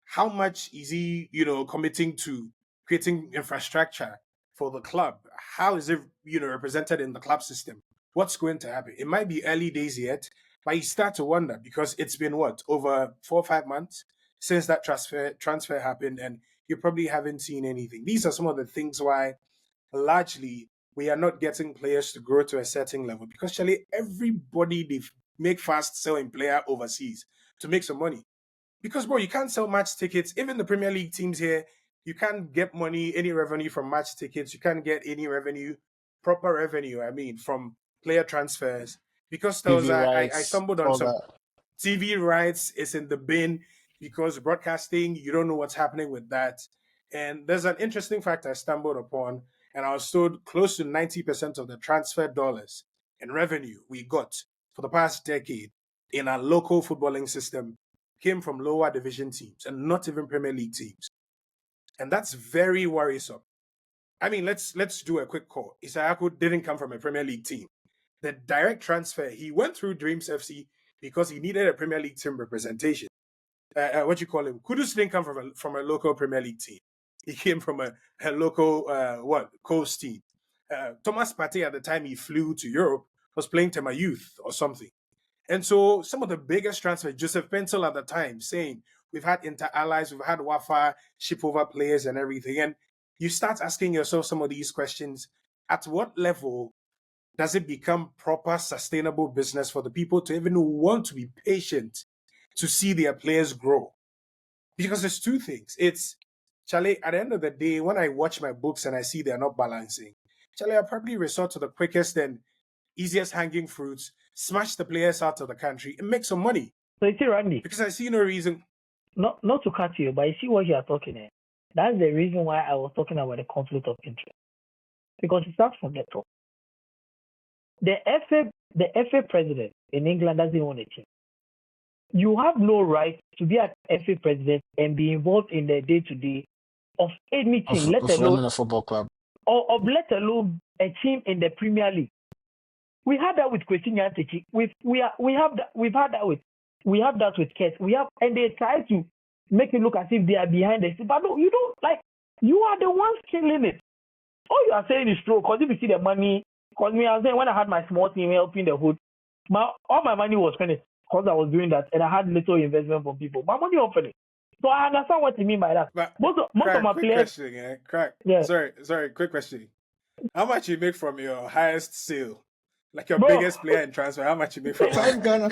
Speaker 2: How much is he, committing to creating infrastructure for the club? How is it, represented in the club system? What's going to happen? It might be early days yet, but you start to wonder, because it's been over 4 or 5 months since that transfer happened, and you probably haven't seen anything. These are some of the things why largely we are not getting players to grow to a certain level, because actually everybody, they make fast selling player overseas to make some money. Because, bro, you can't sell match tickets. Even the Premier League teams here, you can't get any revenue from match tickets. You can't get any proper revenue, from player transfers. Because
Speaker 5: TV
Speaker 2: I
Speaker 5: rights,
Speaker 2: stumbled on
Speaker 5: all
Speaker 2: some
Speaker 5: that.
Speaker 2: TV rights is in the bin, because broadcasting, you don't know what's happening with that. And there's an interesting fact I stumbled upon, and I was told close to 90% of the transfer dollars and revenue we got for the past decade in our local footballing system came from lower division teams and not even Premier League teams. And that's very worrisome. Let's do a quick call. Isayaku didn't come from a Premier League team. The direct transfer, he went through Dreams FC because he needed a Premier League team representation. Kudus didn't come from a local Premier League team. He came from a local coast team. Thomas Partey, at the time he flew to Europe, was playing Tema Youth or something. And so some of the biggest transfers, Joseph Pencil at the time saying, we've had inter-allies, we've had Wafa ship over players and everything. And you start asking yourself some of these questions. At what level does it become proper, sustainable business for the people to even want to be patient to see their players grow. Because there's two things. It's, Charlie, at the end of the day, when I watch my books and I see they're not balancing, Charlie, I'll probably resort to the quickest and easiest hanging fruits, smash the players out of the country, and make some money.
Speaker 3: So you see, Randy,
Speaker 2: because I see no reason.
Speaker 3: Not to cut you, but you see what you are talking about. That's the reason why I was talking about the conflict of interest. Because it starts from the top. The FA president in England doesn't own a team. You have no right to be an FA president and be involved in the day-to-day of any team, let alone
Speaker 5: a football club,
Speaker 3: or let alone a team in the Premier League. We had that with Crafte United. We have that with Kurt. And they try to make it look as if they are behind us. But no, you don't, like, you are the ones killing it. All you are saying is true, because if you see the money, because me, I was saying when I had my small team helping the hood, all my money was finished because I was doing that, and I had little investment from people. My money was finished. So I understand what you mean by that.
Speaker 2: But
Speaker 3: most of my players.
Speaker 2: Question, Crack.
Speaker 3: Yeah.
Speaker 2: Sorry, quick question. How much you make from your highest sale? Like your
Speaker 3: Bro.
Speaker 2: biggest player in transfer, how much you make from that?
Speaker 1: Ghana.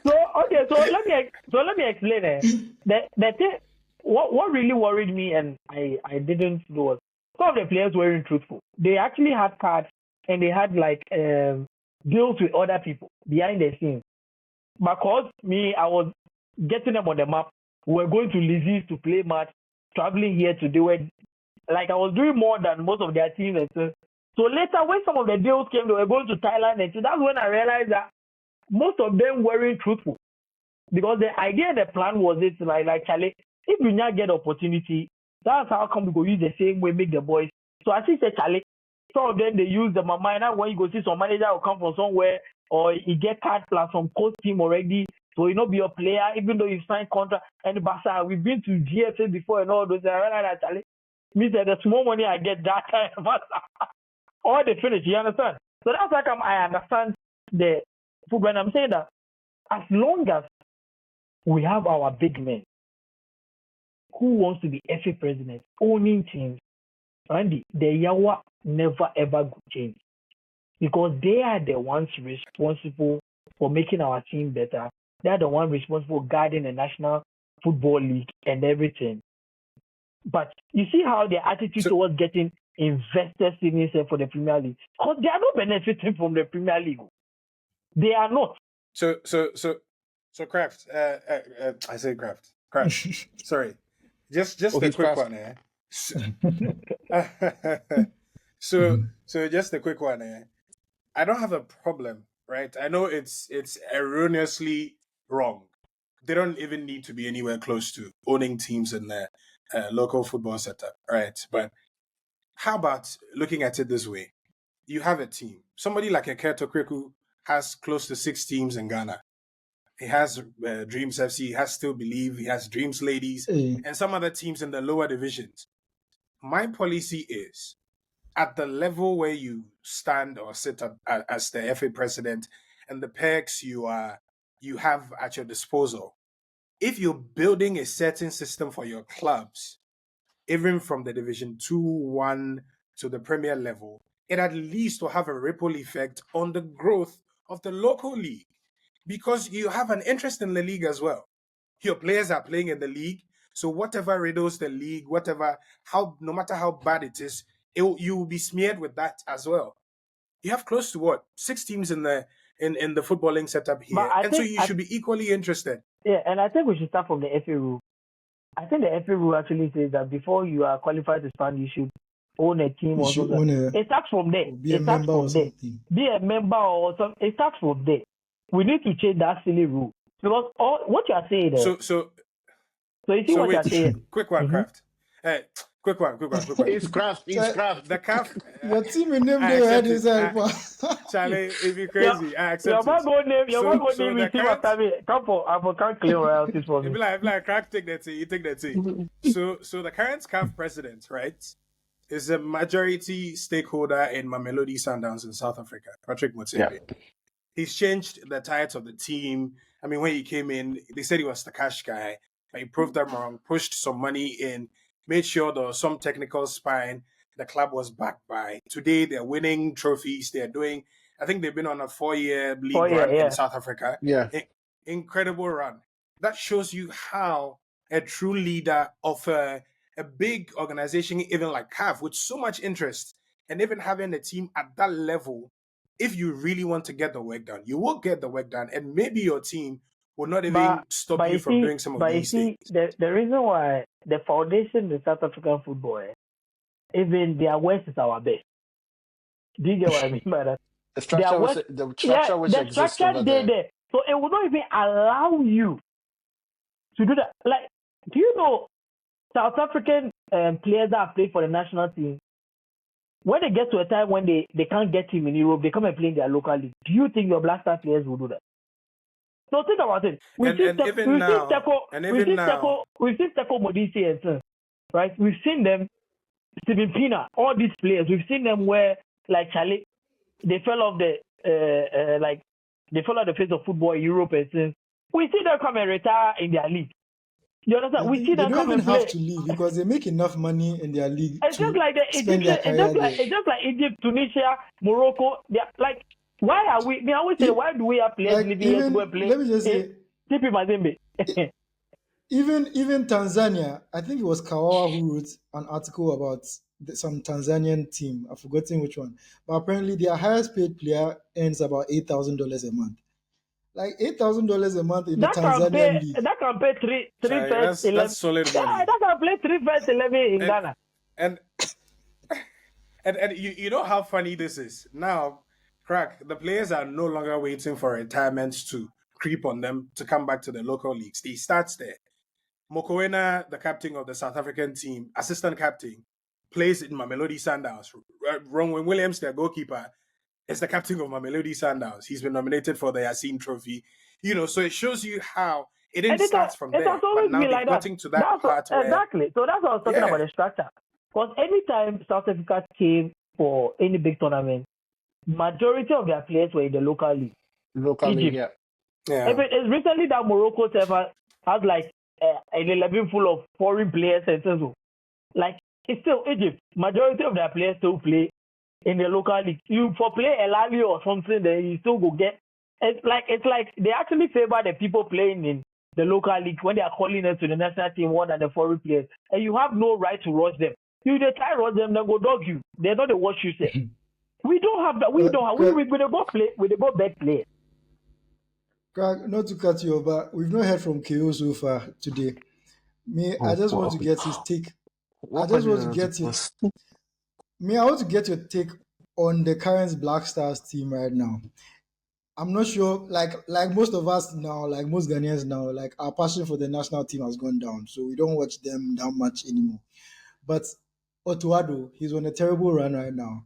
Speaker 3: So let me explain it. The thing, what really worried me, and I didn't do, was some of the players weren't truthful. They actually had cards and they had like deals with other people behind the scenes. Because me, I was getting them on the map. We were going to Lizzie's to play match, traveling here to do it. Like I was doing more than most of their teams. And so later, when some of the deals came, they were going to Thailand, and so that's when I realized that most of them weren't truthful. Because the idea and the plan was it like Charlie, if you not get opportunity, that's how come we go use the same way, make the boys. So as he said, Charlie, some of them they use the mama. Now when you go see some manager will come from somewhere, or he get card plus some coach team already, so you not be a player, even though you sign contract. And Basa, we've been to GFA before and all those. I realized that Charlie, means that the small money I get that time, all they finish. You understand? So that's how come I understand the food when I'm saying that as long as we have our big men who wants to be FA president, owning teams, Randy, the Yawa never ever go change. Because they are the ones responsible for making our team better. They are the ones responsible for guiding the National Football League and everything. But you see how their attitude towards getting investors in for the Premier League, because they are not benefiting from the Premier League. They are not.
Speaker 2: So Crafte. I say Crafte. Sorry, just a quick one, eh? So just a quick one, eh? I don't have a problem, right? I know it's erroneously wrong. They don't even need to be anywhere close to owning teams in the local football setup, right? But how about looking at it this way? You have a team. Somebody like a Kurt Okraku has close to 6 teams in Ghana. He has Dreams FC, he has Still Believe, he has Dreams Ladies, and some other teams in the lower divisions. My policy is, at the level where you stand or sit as the FA president and the perks you have at your disposal, if you're building a certain system for your clubs, even from the Division 2, 1 to the Premier level, it at least will have a ripple effect on the growth of the local league, because you have an interest in the league as well. Your players are playing in the league, so whatever riddles the league, no matter how bad it is, you will be smeared with that as well. You have close to 6 teams in the footballing setup here, so you should be equally interested.
Speaker 3: Yeah, and I think we should start from the FA rule. I think the FA rule actually says that before you are qualified to stand, you should own a team or something. It starts from there.
Speaker 1: Be a member or something.
Speaker 3: Be a member or something. It starts from there. We need to change that silly rule, because what you are saying there.
Speaker 2: So
Speaker 3: you see what you are saying.
Speaker 2: Quick one, Crafte. Quick one.
Speaker 5: It's Crafte.
Speaker 2: The calf.
Speaker 1: Your team in name they had is
Speaker 2: Charlie, it'd be crazy. I accept
Speaker 3: Your man go name your team after me. I can't claim royalties for me.
Speaker 2: It'd be like Crafte, take that team, you take that team. So the current CAF president, right, is a majority stakeholder in Mamelodi Sundowns in South Africa, Patrick Motsepe. Yeah. He's changed the title of the team. I mean, when he came in, they said he was the cash guy, but he proved them wrong, pushed some money in, made sure there was some technical spine the club was backed by. Today, they're winning trophies. I think they've been on a 4-year league run in South Africa.
Speaker 5: Yeah.
Speaker 2: incredible run. That shows you how a true leader of a big organization, even like CAF, with so much interest, and even having a team at that level, if you really want to get the work done, you will get the work done, and maybe your team will not even stop you from doing some of these things.
Speaker 3: The reason why the foundation in South African football, even their worst is our best. Do you get what I mean by that?
Speaker 5: The structure which exists over
Speaker 3: there. So it will not even allow you to do that. Like, do you know South African players that have played for the national team, when they get to a time when they can't get him in Europe, they come and play in their local league. Do you think your Black Star players will do that? So think about it. We've seen Teko Modisi and Sons, right? We've seen them, Steven Pina, all these players. We've seen them where, like Charlie, they fell off the face of football in Europe and Sons. We see them come and retire in their league. You understand? We see them come and play.
Speaker 1: They don't even have to leave because they make enough money in their league.
Speaker 3: It's just like the Egypt, it's just like Egypt, Tunisia, Morocco. They're like, why are we? I always say, why do we have players leaving here to go and play?
Speaker 1: Let me just say,
Speaker 3: TP Mazembe.
Speaker 1: even Tanzania, I think it was Kawawa who wrote an article about some Tanzanian team. I've forgotten which one, but apparently their highest paid player earns about $8,000 a month. Like $8,000 a month in the Tanzanian league.
Speaker 3: That can pay three first 11.
Speaker 2: That's solid money.
Speaker 3: Yeah, that can play 3 first 11 in Ghana.
Speaker 2: And you know how funny this is? Now, Crack, the players are no longer waiting for retirements to creep on them to come back to the local leagues. They start there. Mokoena, the captain of the South African team, assistant captain, plays in Mamelodi Sundowns. Ronwen Williams, their goalkeeper, is the captain of Mamelodi Sundowns. He's been nominated for the Yassine Trophy. You know, so it shows you how it didn't start from there. But now they're getting to that part where...
Speaker 3: Exactly. So that's what I was talking about, the structure. Because anytime South Africa came for any big tournament, majority of their players were in the local league.
Speaker 5: Yeah.
Speaker 3: It's recently that Morocco has like an 11 full of foreign players and so. Like, it's still Egypt. Majority of their players still play in the local league. You for play El Ali or something, then you still go get. It's like they actually favor the people playing in the local league when they are calling them to the national team more than the foreign players, and you have no right to rush them. You they try rush them, they go dog you. They're not the what you say. We don't have that. We the both play. We the both back play.
Speaker 1: Not to cut you off, but we've not heard from KO so far today. I just want to get his take. I want to get your take on the current Black Stars team right now. I'm not sure, like most of us now, like most Ghanaians now, like our passion for the national team has gone down, so we don't watch them that much anymore. But Otuado, he's on a terrible run right now.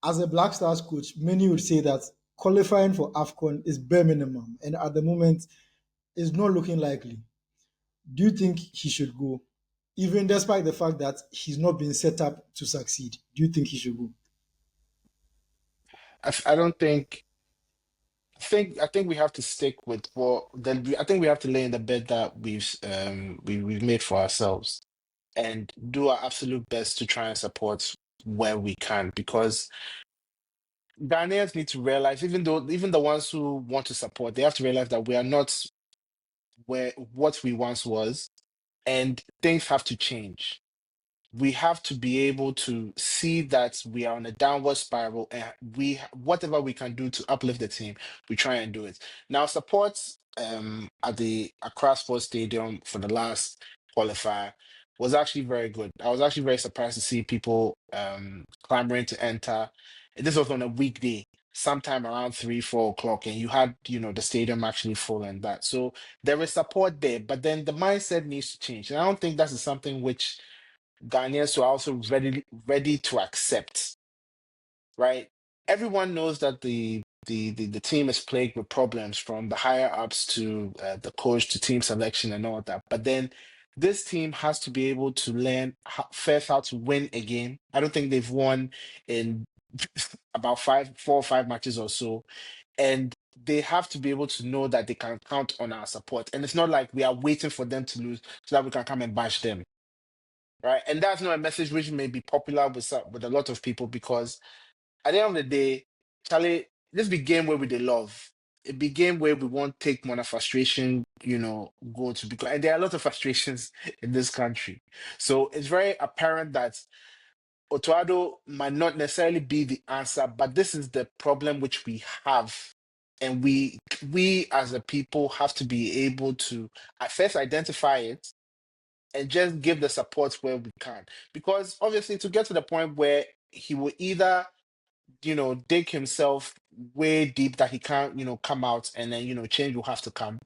Speaker 1: As a Black Stars coach, many would say that qualifying for AFCON is bare minimum, and at the moment, it's not looking likely. Do you think he should go? Even despite the fact that he's not been set up to succeed, do you think he should go?
Speaker 5: I think we have to stick with I think we have to lay in the bed that we've made for ourselves and do our absolute best to try and support where we can, because Ghanaians need to realize, even the ones who want to support, they have to realize that we are not where what we once was, and things have to change. We have to be able to see that we are on a downward spiral, and whatever we can do to uplift the team, we try and do it. Now, support at the Accra Sports Stadium for the last qualifier was actually very good. I was actually very surprised to see people clamoring to enter. This was on a weekday, sometime around 3-4 o'clock, and you had the stadium actually full and that. So there is support there, but then the mindset needs to change, and I don't think that is something which Ghanaians are also ready to accept, right? Everyone knows that the team is plagued with problems, from the higher ups to the coach to team selection and all that. But then this team has to be able to learn first how to win a game. I don't think they've won in about 4 or 5 matches or so, and they have to be able to know that they can count on our support. And it's not like we are waiting for them to lose so that we can come and bash them. Right, and that's not a message which may be popular with a lot of people, because at the end of the day, Charlie, this be game where we they love. it became where we won't take more frustration, go to, because and there are a lot of frustrations in this country. So it's very apparent that Otoado might not necessarily be the answer, but this is the problem which we have. And we as a people have to be able to at first identify it and just give the support where we can. Because obviously to get to the point where he will either, dig himself way deep that he can't, come out, and then, change will have to come.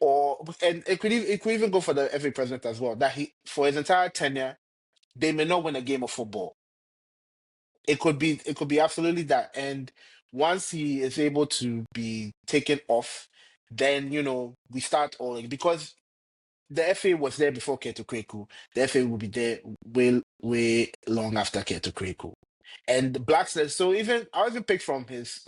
Speaker 5: And it could even go for the FA president as well, that he, for his entire tenure, they may not win a game of football. It could be absolutely that. And once he is able to be taken off, then we start all, because the FA was there before Kurt Okraku. The FA will be there way, way long after Kurt Okraku. And the Black Stars, so even I even picked from his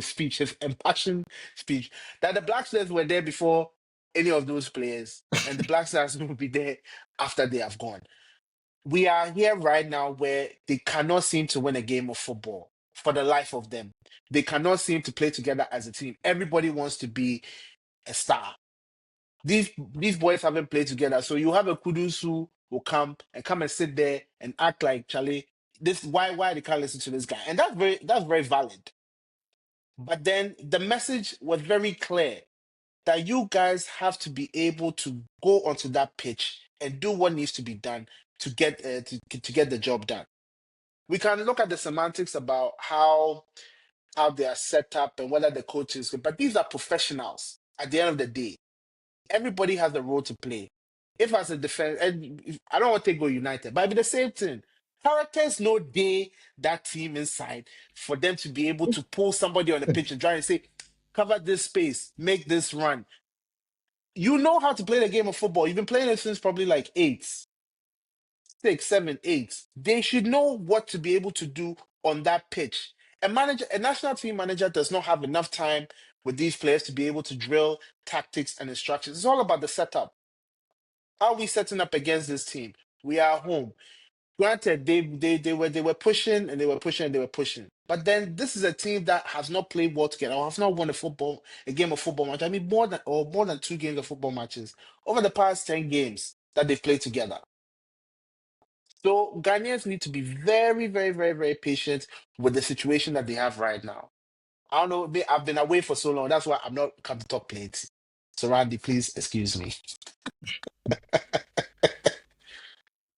Speaker 5: speech, his impassioned speech, that the Black Stars were there before any of those players, and the Black Stars will be there after they have gone. We are here right now where they cannot seem to win a game of football for the life of them. They cannot seem to play together as a team. Everybody wants to be a star. These boys haven't played together. So you have a Kudus who will come and sit there and act like, Charlie, this why they can't listen to this guy. And that's very valid. But then the message was very clear that you guys have to be able to go onto that pitch and do what needs to be done to get to get the job done. We can look at the semantics about how they are set up and whether the coach is good, but these are professionals. At the end of the day, everybody has a role to play. If as a defense, and I don't want to go United, but it'd be the same thing. Characters know that team inside for them to be able to pull somebody on the pitch and try and say, cover this space, make this run. You know how to play the game of football. You've been playing it since probably like 6, 7, 8. They should know what to be able to do on that pitch. A national team manager does not have enough time with these players to be able to drill tactics and instructions. It's all about the setup. How are we setting up against this team? We are home. Granted, they were pushing and they were pushing and they were pushing. But then this is a team that has not played well together or has not won a game of football match. I mean, more than 2 games of football matches over the past 10 games that they've played together. So Ghanaians need to be very, very, very, very patient with the situation that they have right now. I don't know. I've been away for so long. That's why I'm not come to talk plenty. So Randy, please excuse me.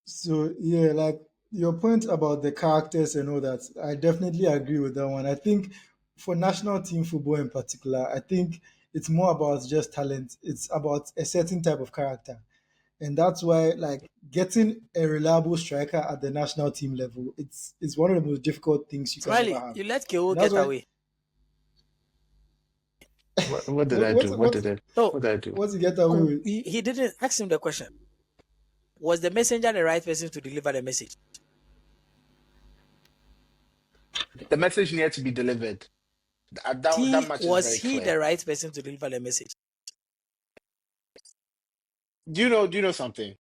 Speaker 1: So yeah, like your point about the characters and all that, I definitely agree with that one. I think for national team football in particular, I think it's more about just talent. It's about a certain type of character. And that's why like getting a reliable striker at the national team level, it's one of the most difficult things you can ever
Speaker 6: Smiley,
Speaker 1: have.
Speaker 6: you let KO
Speaker 1: And that's
Speaker 6: get
Speaker 1: why
Speaker 6: away.
Speaker 5: What did I do? What
Speaker 6: No,
Speaker 5: did I do?
Speaker 1: what you get away with?
Speaker 6: he didn't ask him the question. Was the messenger the right person to deliver the message?
Speaker 5: The message needed to be delivered. That much is
Speaker 6: Was
Speaker 5: very
Speaker 6: he
Speaker 5: clear.
Speaker 6: the right person to deliver the message?
Speaker 5: Do you know something?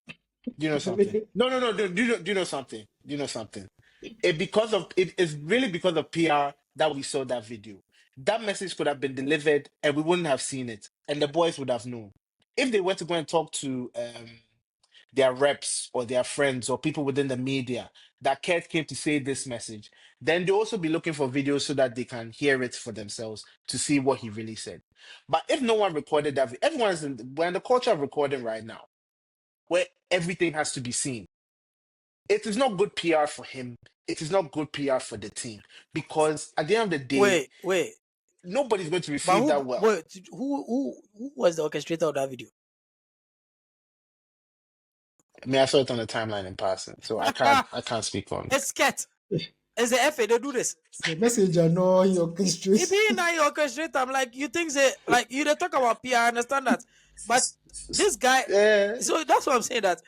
Speaker 5: Do you know something? No. Do you know something? Do you know something? It is really because of PR that we saw that video. That message could have been delivered and we wouldn't have seen it, and the boys would have known. If they went to go and talk to their reps or their friends or people within the media that Kurt came to say this message, then they'll also be looking for videos so that they can hear it for themselves to see what he really said. But if no one recorded that, we're in the culture of recording right now, where everything has to be seen. It is not good PR for him. It is not good PR for the team, because at the end of the day,
Speaker 6: Wait.
Speaker 5: nobody's going to receive that well.
Speaker 6: Who was the orchestrator of that video?
Speaker 5: I mean, I saw it on the timeline in passing, so I can't speak on it.
Speaker 6: It's Ket. It's the FA. They do this.
Speaker 1: The messenger no he orchestrates.
Speaker 6: If he now you orchestrate, I'm like, you think they like you they talk about PR, I understand that. But this guy, so that's what I'm saying, that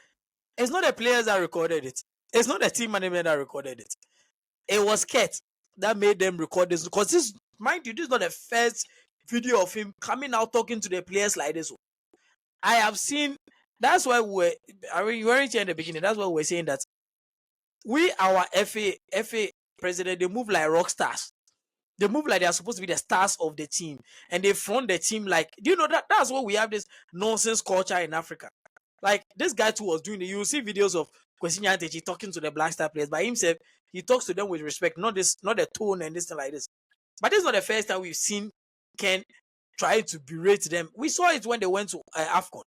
Speaker 6: it's not the players that recorded it. It's not the team management that recorded it. It was Ket that made them record this, because this, mind you, this is not the first video of him coming out talking to the players like this. I have seen. That's why you weren't here in the beginning. That's why we're saying that our FA president, they move like rock stars. They move like they are supposed to be the stars of the team, and they front the team like. Do you know that that's what we have this nonsense culture in Africa? Like this guy too was doing it. You will see videos of Kwesi Nyantechi talking to the Black Star players by himself. He talks to them with respect, not the tone and this thing like this. But this is not the first time we've seen Ken try to berate them. We saw it when they went to AFCON,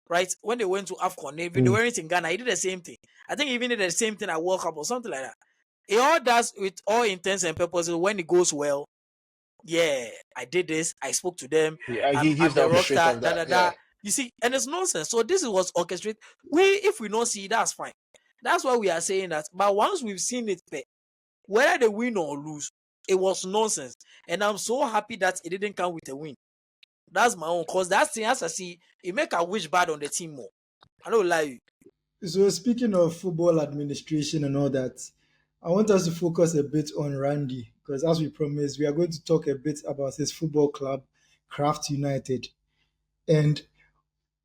Speaker 6: right? When they went to AFCON, they weren't in Ghana. He did the same thing. I think he even did the same thing at World Cup or something like that. He all does with all intents and purposes when it goes well. Yeah, I did this. I spoke to them.
Speaker 5: Yeah, he
Speaker 6: I'm
Speaker 5: gives the
Speaker 6: the rock
Speaker 5: orchestrator
Speaker 6: star.
Speaker 5: of
Speaker 6: Da
Speaker 5: that.
Speaker 6: da da.
Speaker 5: Yeah.
Speaker 6: You see, and it's nonsense. So this was orchestrated. If we don't see, that's fine. That's why we are saying that. But once we've seen it, whether they win or lose, it was nonsense. And I'm so happy that it didn't come with a win. That's my own. Cause that thing, as I see, it make a wish bad on the team more. I don't lie.
Speaker 1: So speaking of football administration and all that, I want us to focus a bit on Randy because, as we promised, we are going to talk a bit about his football club, Crafte United. And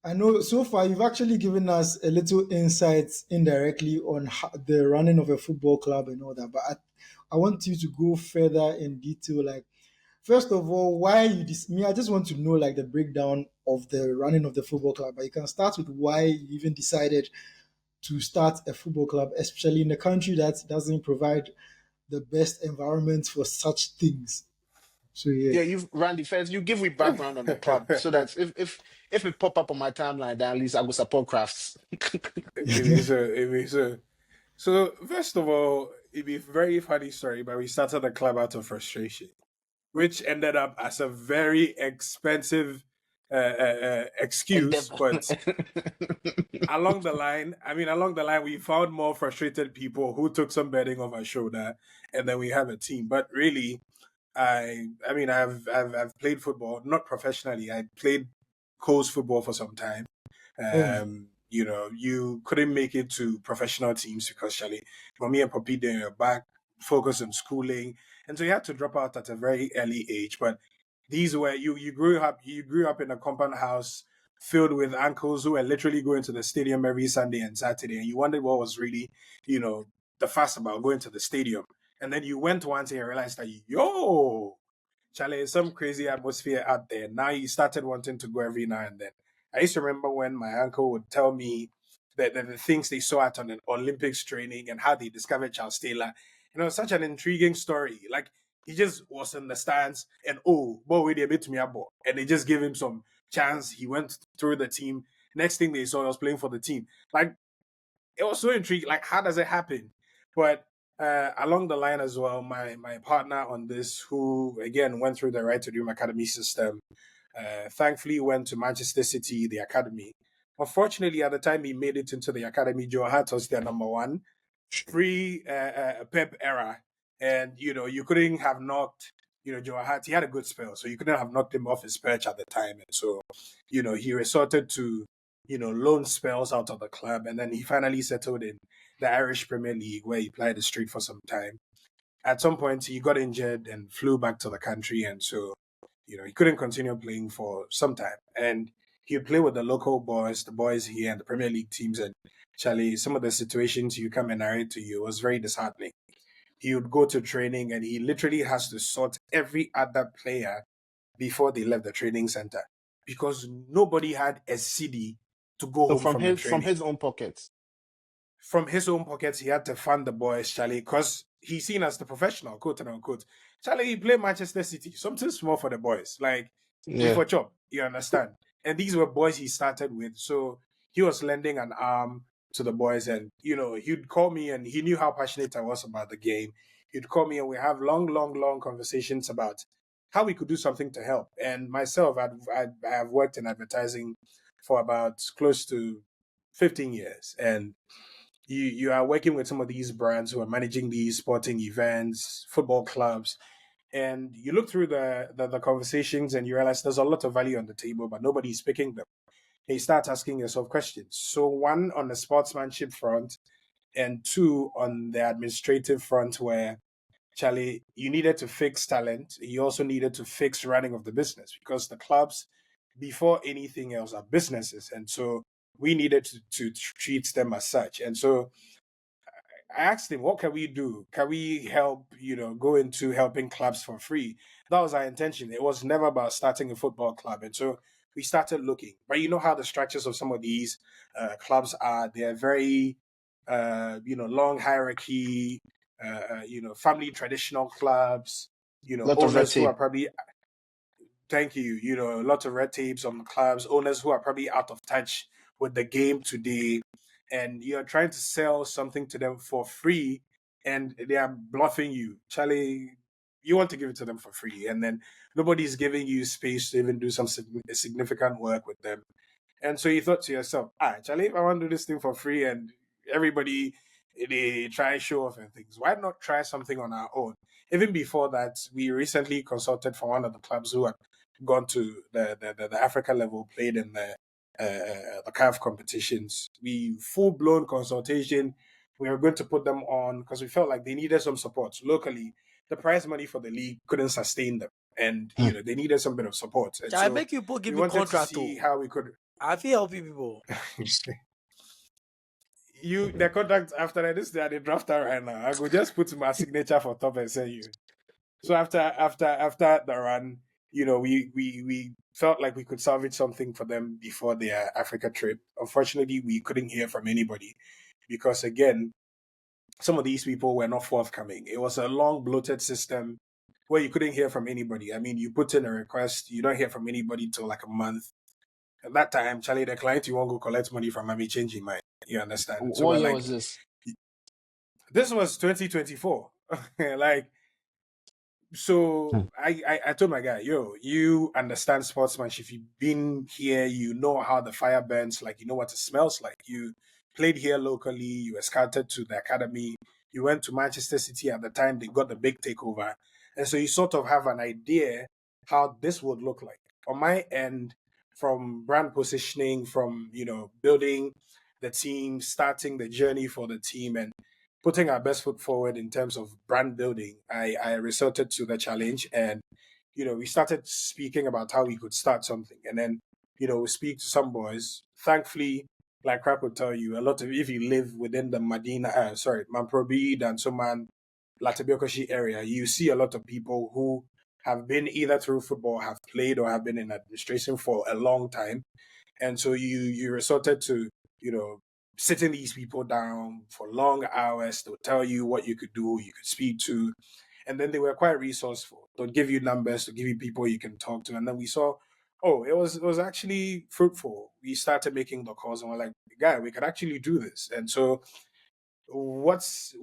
Speaker 1: I know so far you've actually given us a little insights indirectly on the running of a football club and all that, but I want you to go further in detail. Like, first of all, why you me? I just want to know like the breakdown of the running of the football club. But you can start with why you even decided to start a football club, especially in a country that doesn't provide the best environment for such things. So yeah.
Speaker 5: Yeah, you Randy first. You give me background on the club so that if it pop up on my timeline, then at least I will support crafts.
Speaker 2: So first of all, it'd be a very funny story, but we started the club out of frustration, which ended up as a very expensive excuse. But along the line, we found more frustrated people who took some betting off our shoulder, and then we have a team. But really, I've played football, not professionally. I played coast football for some time.
Speaker 1: Oh,
Speaker 2: You couldn't make it to professional teams because Charlie, for me and Poppy, they were back focused on schooling, and so you had to drop out at a very early age. But these were you grew up in a compound house filled with uncles who were literally going to the stadium every Sunday and Saturday, and you wondered what was really, the fuss about going to the stadium. And then you went once and realized that Charlie, some crazy atmosphere out there. Now you started wanting to go every now and then. I used to remember when my uncle would tell me that the things they saw at an Olympics training and how they discovered Charles Taylor. Such an intriguing story. Like he just was in the stands and boy, we did a bit to me about. And they just gave him some chance. He went through the team. Next thing they saw, he was playing for the team. Like it was so intriguing. Like, how does it happen? But along the line as well, my partner on this, who again went through the Right to Dream Academy system, thankfully went to Manchester City, the academy. Unfortunately, at the time he made it into the academy, Joe Hart was their number one, pre Pep era, and you couldn't have knocked. Joe Hart, he had a good spell, so you couldn't have knocked him off his perch at the time, and so he resorted to loan spells out of the club, and then he finally settled in the Irish Premier League where he played the street for some time. At some point, he got injured and flew back to the country, and so he couldn't continue playing for some time. And he would play with the local boys, the boys here, and the Premier League teams. And Charlie, some of the situations you come and narrate to you was very disheartening. He would go to training, and he literally has to sort every other player before they left the training center because nobody had a CD to go
Speaker 5: So
Speaker 2: home from the
Speaker 5: from
Speaker 2: training.
Speaker 5: his own pockets.
Speaker 2: From his own pockets, he had to fund the boys, Charlie, because he's seen as the professional, quote and unquote. Charlie, he played Manchester City, something small for the boys, like we
Speaker 5: Yeah.
Speaker 2: for chop, you understand? And these were boys he started with, so he was lending an arm to the boys, and he'd call me, and he knew how passionate I was about the game. He'd call me, and we have long conversations about how we could do something to help. And myself, I have worked in advertising for about close to 15 years, and you are working with some of these brands who are managing these sporting events, football clubs, and you look through the conversations and you realize there's a lot of value on the table, but nobody's picking them. And you start asking yourself questions. So one, on the sportsmanship front, and two, on the administrative front, where Charlie, you needed to fix talent. You also needed to fix running of the business because the clubs, before anything else, are businesses. And so we needed to treat them as such. And so I asked him, what can we do? Can we help, go into helping clubs for free? That was our intention. It was never about starting a football club. And so we started looking. But you know how the structures of some of these clubs are. They're very, long hierarchy, family traditional clubs,
Speaker 5: Lot of red
Speaker 2: owners who are
Speaker 5: tape.
Speaker 2: probably, thank you, a lot of red tapes on the clubs, owners who are probably out of touch with the game today, and you're trying to sell something to them for free, and they are bluffing you. Charlie, you want to give it to them for free, and then nobody's giving you space to even do some significant work with them. And so you thought to yourself, Charlie, if I want to do this thing for free and everybody they try show off and things, why not try something on our own? Even before that, we recently consulted for one of the clubs who had gone to the Africa level, played in the CAF competitions. We full blown consultation. We were going to put them on because we felt like they needed some support locally. The prize money for the league couldn't sustain them, and they needed some bit of support. And
Speaker 6: I
Speaker 2: so
Speaker 6: make you people
Speaker 2: we
Speaker 6: give me
Speaker 2: wanted to
Speaker 6: contract
Speaker 2: see
Speaker 6: too.
Speaker 2: how we could.
Speaker 6: I feel help you people.
Speaker 2: The contract after that, this they drafter right now. I go just put my signature for top and send you. So after the run, we felt like we could salvage something for them before their Africa trip. Unfortunately, we couldn't hear from anybody because again, some of these people were not forthcoming. It was a long bloated system where you couldn't hear from anybody. I mean, you put in a request, you don't hear from anybody till like a month. At that time, Charlie, the client you want to go collect money from, I mean, changing mind. You understand? So
Speaker 5: What
Speaker 2: we're
Speaker 5: year
Speaker 2: like,
Speaker 5: was this?
Speaker 2: this was 2024. Like, so I told my guy, yo, you understand sportsmanship. You've been here, you know how the fire burns, like you know what it smells like. You played here locally, you were scouted to the academy, you went to Manchester City at the time they got the big takeover. And so you sort of have an idea how this would look like. On my end, from brand positioning, from building the team, starting the journey for the team, and putting our best foot forward in terms of brand building, I resorted to the challenge, and we started speaking about how we could start something, and then we speak to some boys. Thankfully, like Crap would tell you, a lot of if you live within the Mamprobi, Dansoman, Latibiokoshi area, you see a lot of people who have been either through football, have played, or have been in administration for a long time, and so you resorted to sitting these people down for long hours. They'll tell you what you could do, you could speak to, and then they were quite resourceful. They'll give you numbers, they'll give you people you can talk to, and then we saw, oh, it was actually fruitful. We started making the calls, and we're like, guy, we could actually do this. And so what's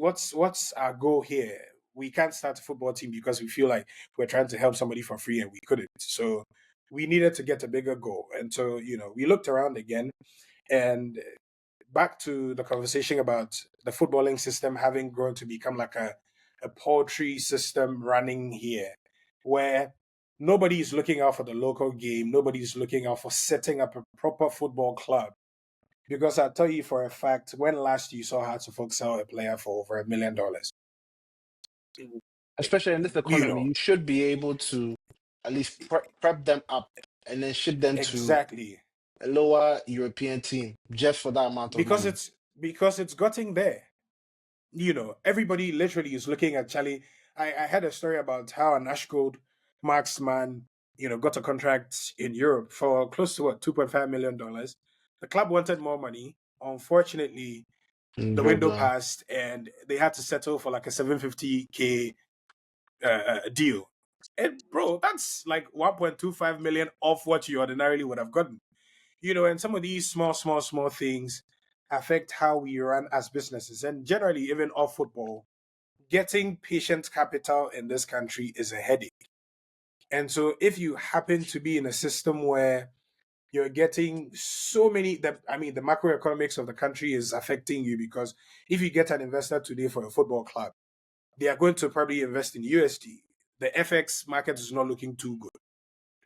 Speaker 2: our goal here? We can't start a football team because we feel like we're trying to help somebody for free and we couldn't. So we needed to get a bigger goal. And so, we looked around again, and back to the conversation about the footballing system having grown to become like a poultry system running here, where nobody is looking out for the local game, nobody's looking out for setting up a proper football club. Because I tell you for a fact, when last you saw Hearts of Oak sell a player for over $1 million,
Speaker 5: Especially in this
Speaker 2: you
Speaker 5: economy,
Speaker 2: know
Speaker 5: you should be able to at least prep them up and then ship them to
Speaker 2: exactly,
Speaker 5: a lower European team just for that amount of
Speaker 2: because
Speaker 5: money.
Speaker 2: it's gotten there. Everybody literally is looking at Charlie. I had a story about how an Ashgold marksman, got a contract in Europe for close to $2.5 million. The club wanted more money. Unfortunately, the
Speaker 5: Hold
Speaker 2: window
Speaker 5: on.
Speaker 2: passed and they had to settle for like a 750K deal. And bro, that's like 1.25 million off what you ordinarily would have gotten. And some of these small things affect how we run as businesses. And generally, even off football, getting patient capital in this country is a headache. And so if you happen to be in a system where you're getting so many the macroeconomics of the country is affecting you, because if you get an investor today for a football club, they are going to probably invest in USD. The FX market is not looking too good.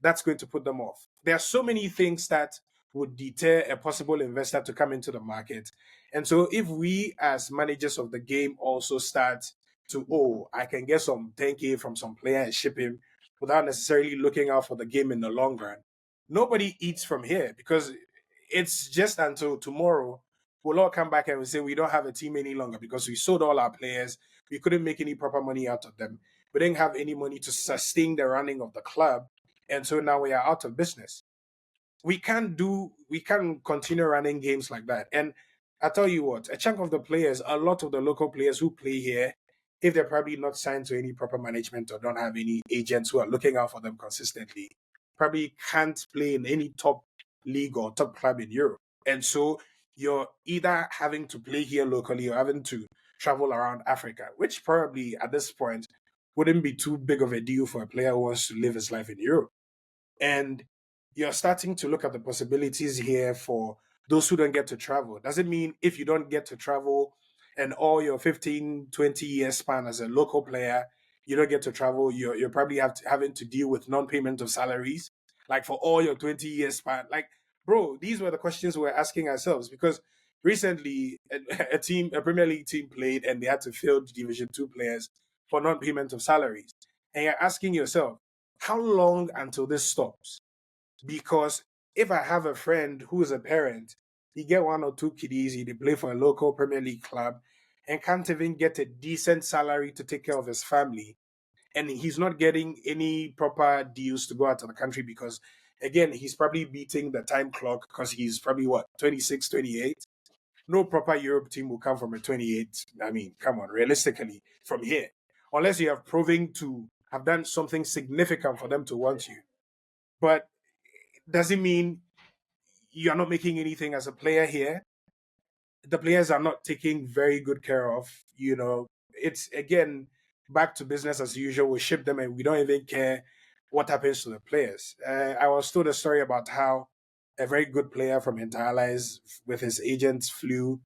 Speaker 2: That's going to put them off. There are so many things that would deter a possible investor to come into the market. And so if we as managers of the game also start to, I can get some 10K from some player and ship him without necessarily looking out for the game in the long run, nobody eats from here, because it's just until tomorrow we'll all come back and we'll say we don't have a team any longer because we sold all our players. We couldn't make any proper money out of them. We didn't have any money to sustain the running of the club. And so now we are out of business. We can't continue running games like that. And I tell you what, a chunk of the players, a lot of the local players who play here, if they're probably not signed to any proper management or don't have any agents who are looking out for them consistently, probably can't play in any top league or top club in Europe. And so you're either having to play here locally or having to travel around Africa, which probably at this point wouldn't be too big of a deal for a player who wants to live his life in Europe. And you're starting to look at the possibilities here for those who don't get to travel. Doesn't mean if you don't get to travel and all your 15, 20 year span as a local player, you don't get to travel, you're probably having to deal with non-payment of salaries, like for all your 20 year span. Like, bro, these were the questions we're asking ourselves because recently a Premier League team played and they had to field Division 2 players for non-payment of salaries. And you're asking yourself, how long until this stops? Because if I have a friend who is a parent, he get 1 or 2 kiddies, he play for a local Premier League club and can't even get a decent salary to take care of his family. And he's not getting any proper deals to go out of the country because, again, he's probably beating the time clock because he's probably, 26, 28? No proper Europe team will come from a 28. I mean, come on, realistically, from here. Unless you have proven to have done something significant for them to want you. But doesn't mean you're not making anything as a player here. The players are not taking very good care of. It's, again, back to business as usual. We ship them and we don't even care what happens to the players. I was told a story about how a very good player from Interallies with his agents flew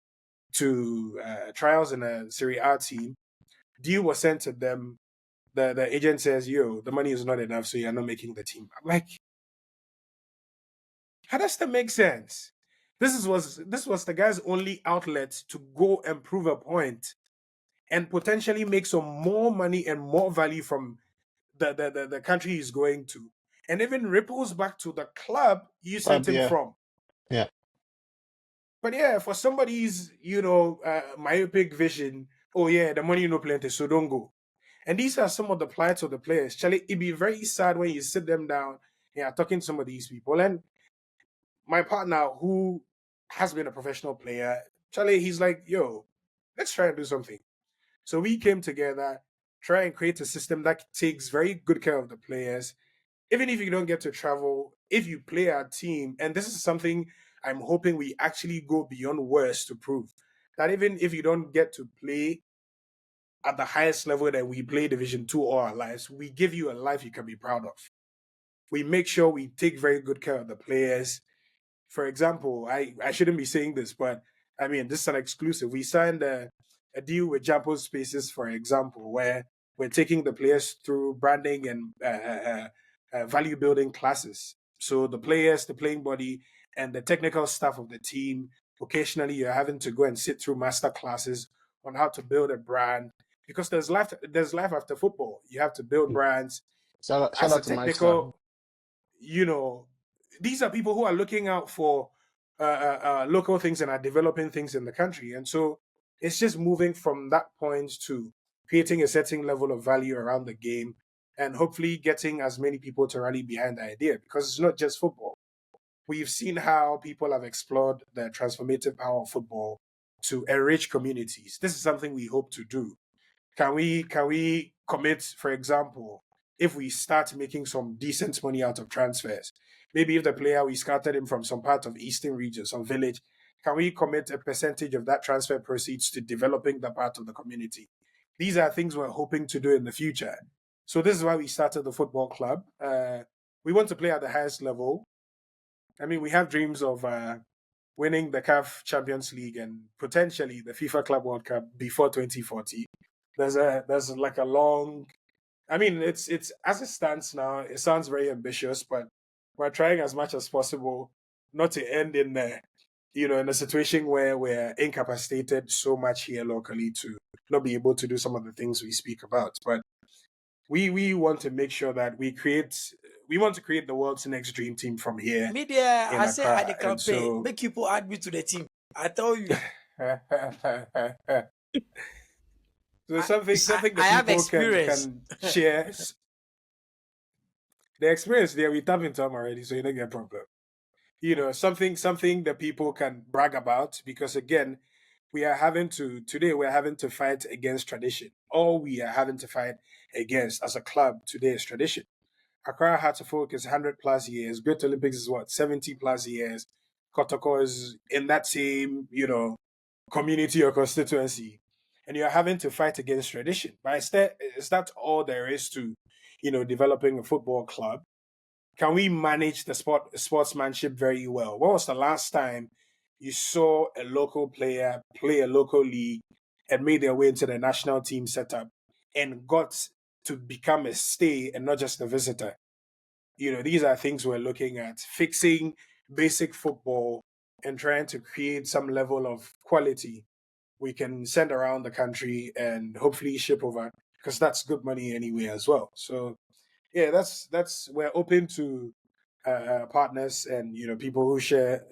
Speaker 2: to trials in a Serie A team. Deal was sent to them. The agent says, yo, the money is not enough, so you're not making the team. I'm like, how does that make sense? This was the guy's only outlet to go and prove a point and potentially make some more money and more value from the country he's going to. And even ripples back to the club you sent him from.
Speaker 5: Yeah.
Speaker 2: But yeah, for somebody's, myopic vision, oh yeah, the money no plenty, so don't go. And these are some of the plights of the players. Charlie, it'd be very sad when you sit them down and you're talking to some of these people. And my partner, who has been a professional player, Charlie, he's like, yo, let's try and do something. So we came together, try and create a system that takes very good care of the players. Even if you don't get to travel, if you play our team, and this is something I'm hoping we actually go beyond words to prove, that even if you don't get to play at the highest level that we play Division 2 all our lives, we give you a life you can be proud of. We make sure we take very good care of the players. For example, I shouldn't be saying this, but I mean, this is an exclusive. We signed a deal with Jampo Spaces, for example, where we're taking the players through branding and value building classes. So the players, the playing body, and the technical staff of the team, occasionally you're having to go and sit through master classes on how to build a brand because there's life after football. You have to build brands.
Speaker 5: Shout
Speaker 2: As a
Speaker 5: out to Mike.
Speaker 2: technical, these are people who are looking out for local things and are developing things in the country. And so it's just moving from that point to creating a certain level of value around the game and hopefully getting as many people to rally behind the idea because it's not just football. We've seen how people have explored the transformative power of football to enrich communities. This is something we hope to do. Can we commit, for example, if we start making some decent money out of transfers, maybe if the player, we scouted him from some part of Eastern region, some village, can we commit a percentage of that transfer proceeds to developing the part of the community? These are things we're hoping to do in the future. So this is why we started the football club. We want to play at the highest level. I mean, we have dreams of winning the CAF Champions League and potentially the FIFA Club World Cup before 2040. There's like a long, I mean, it's as it stands now, it sounds very ambitious, but we're trying as much as possible not to end in in a situation where we're incapacitated so much here locally to not be able to do some of the things we speak about. But we want to make sure that we want to create the world's next dream team from here.
Speaker 6: Media, I say
Speaker 2: Accra.
Speaker 6: at the
Speaker 2: And
Speaker 6: campaign,
Speaker 2: so-
Speaker 6: make people add me to the team. I tell you.
Speaker 2: So something
Speaker 6: I
Speaker 2: that
Speaker 6: have
Speaker 2: people
Speaker 6: experience.
Speaker 2: can share. The experience there, we tap into them already, so you don't get a problem. Something that people can brag about, because again, we're having to fight against tradition. All we are having to fight against as a club today is tradition. Accra Hearts of Oak is 100 plus years. Great Olympics is what, 70 plus years. Kotoko is in that same, community or constituency. And you're having to fight against tradition. But is that all there is to, developing a football club? Can we manage the sportsmanship very well? When was the last time you saw a local player play a local league and made their way into the national team setup and got to become a stay and not just a visitor? These are things we're looking at, fixing basic football and trying to create some level of quality we can send around the country and hopefully ship over, because that's good money anyway as well. So yeah, that's we're open to partners and people who share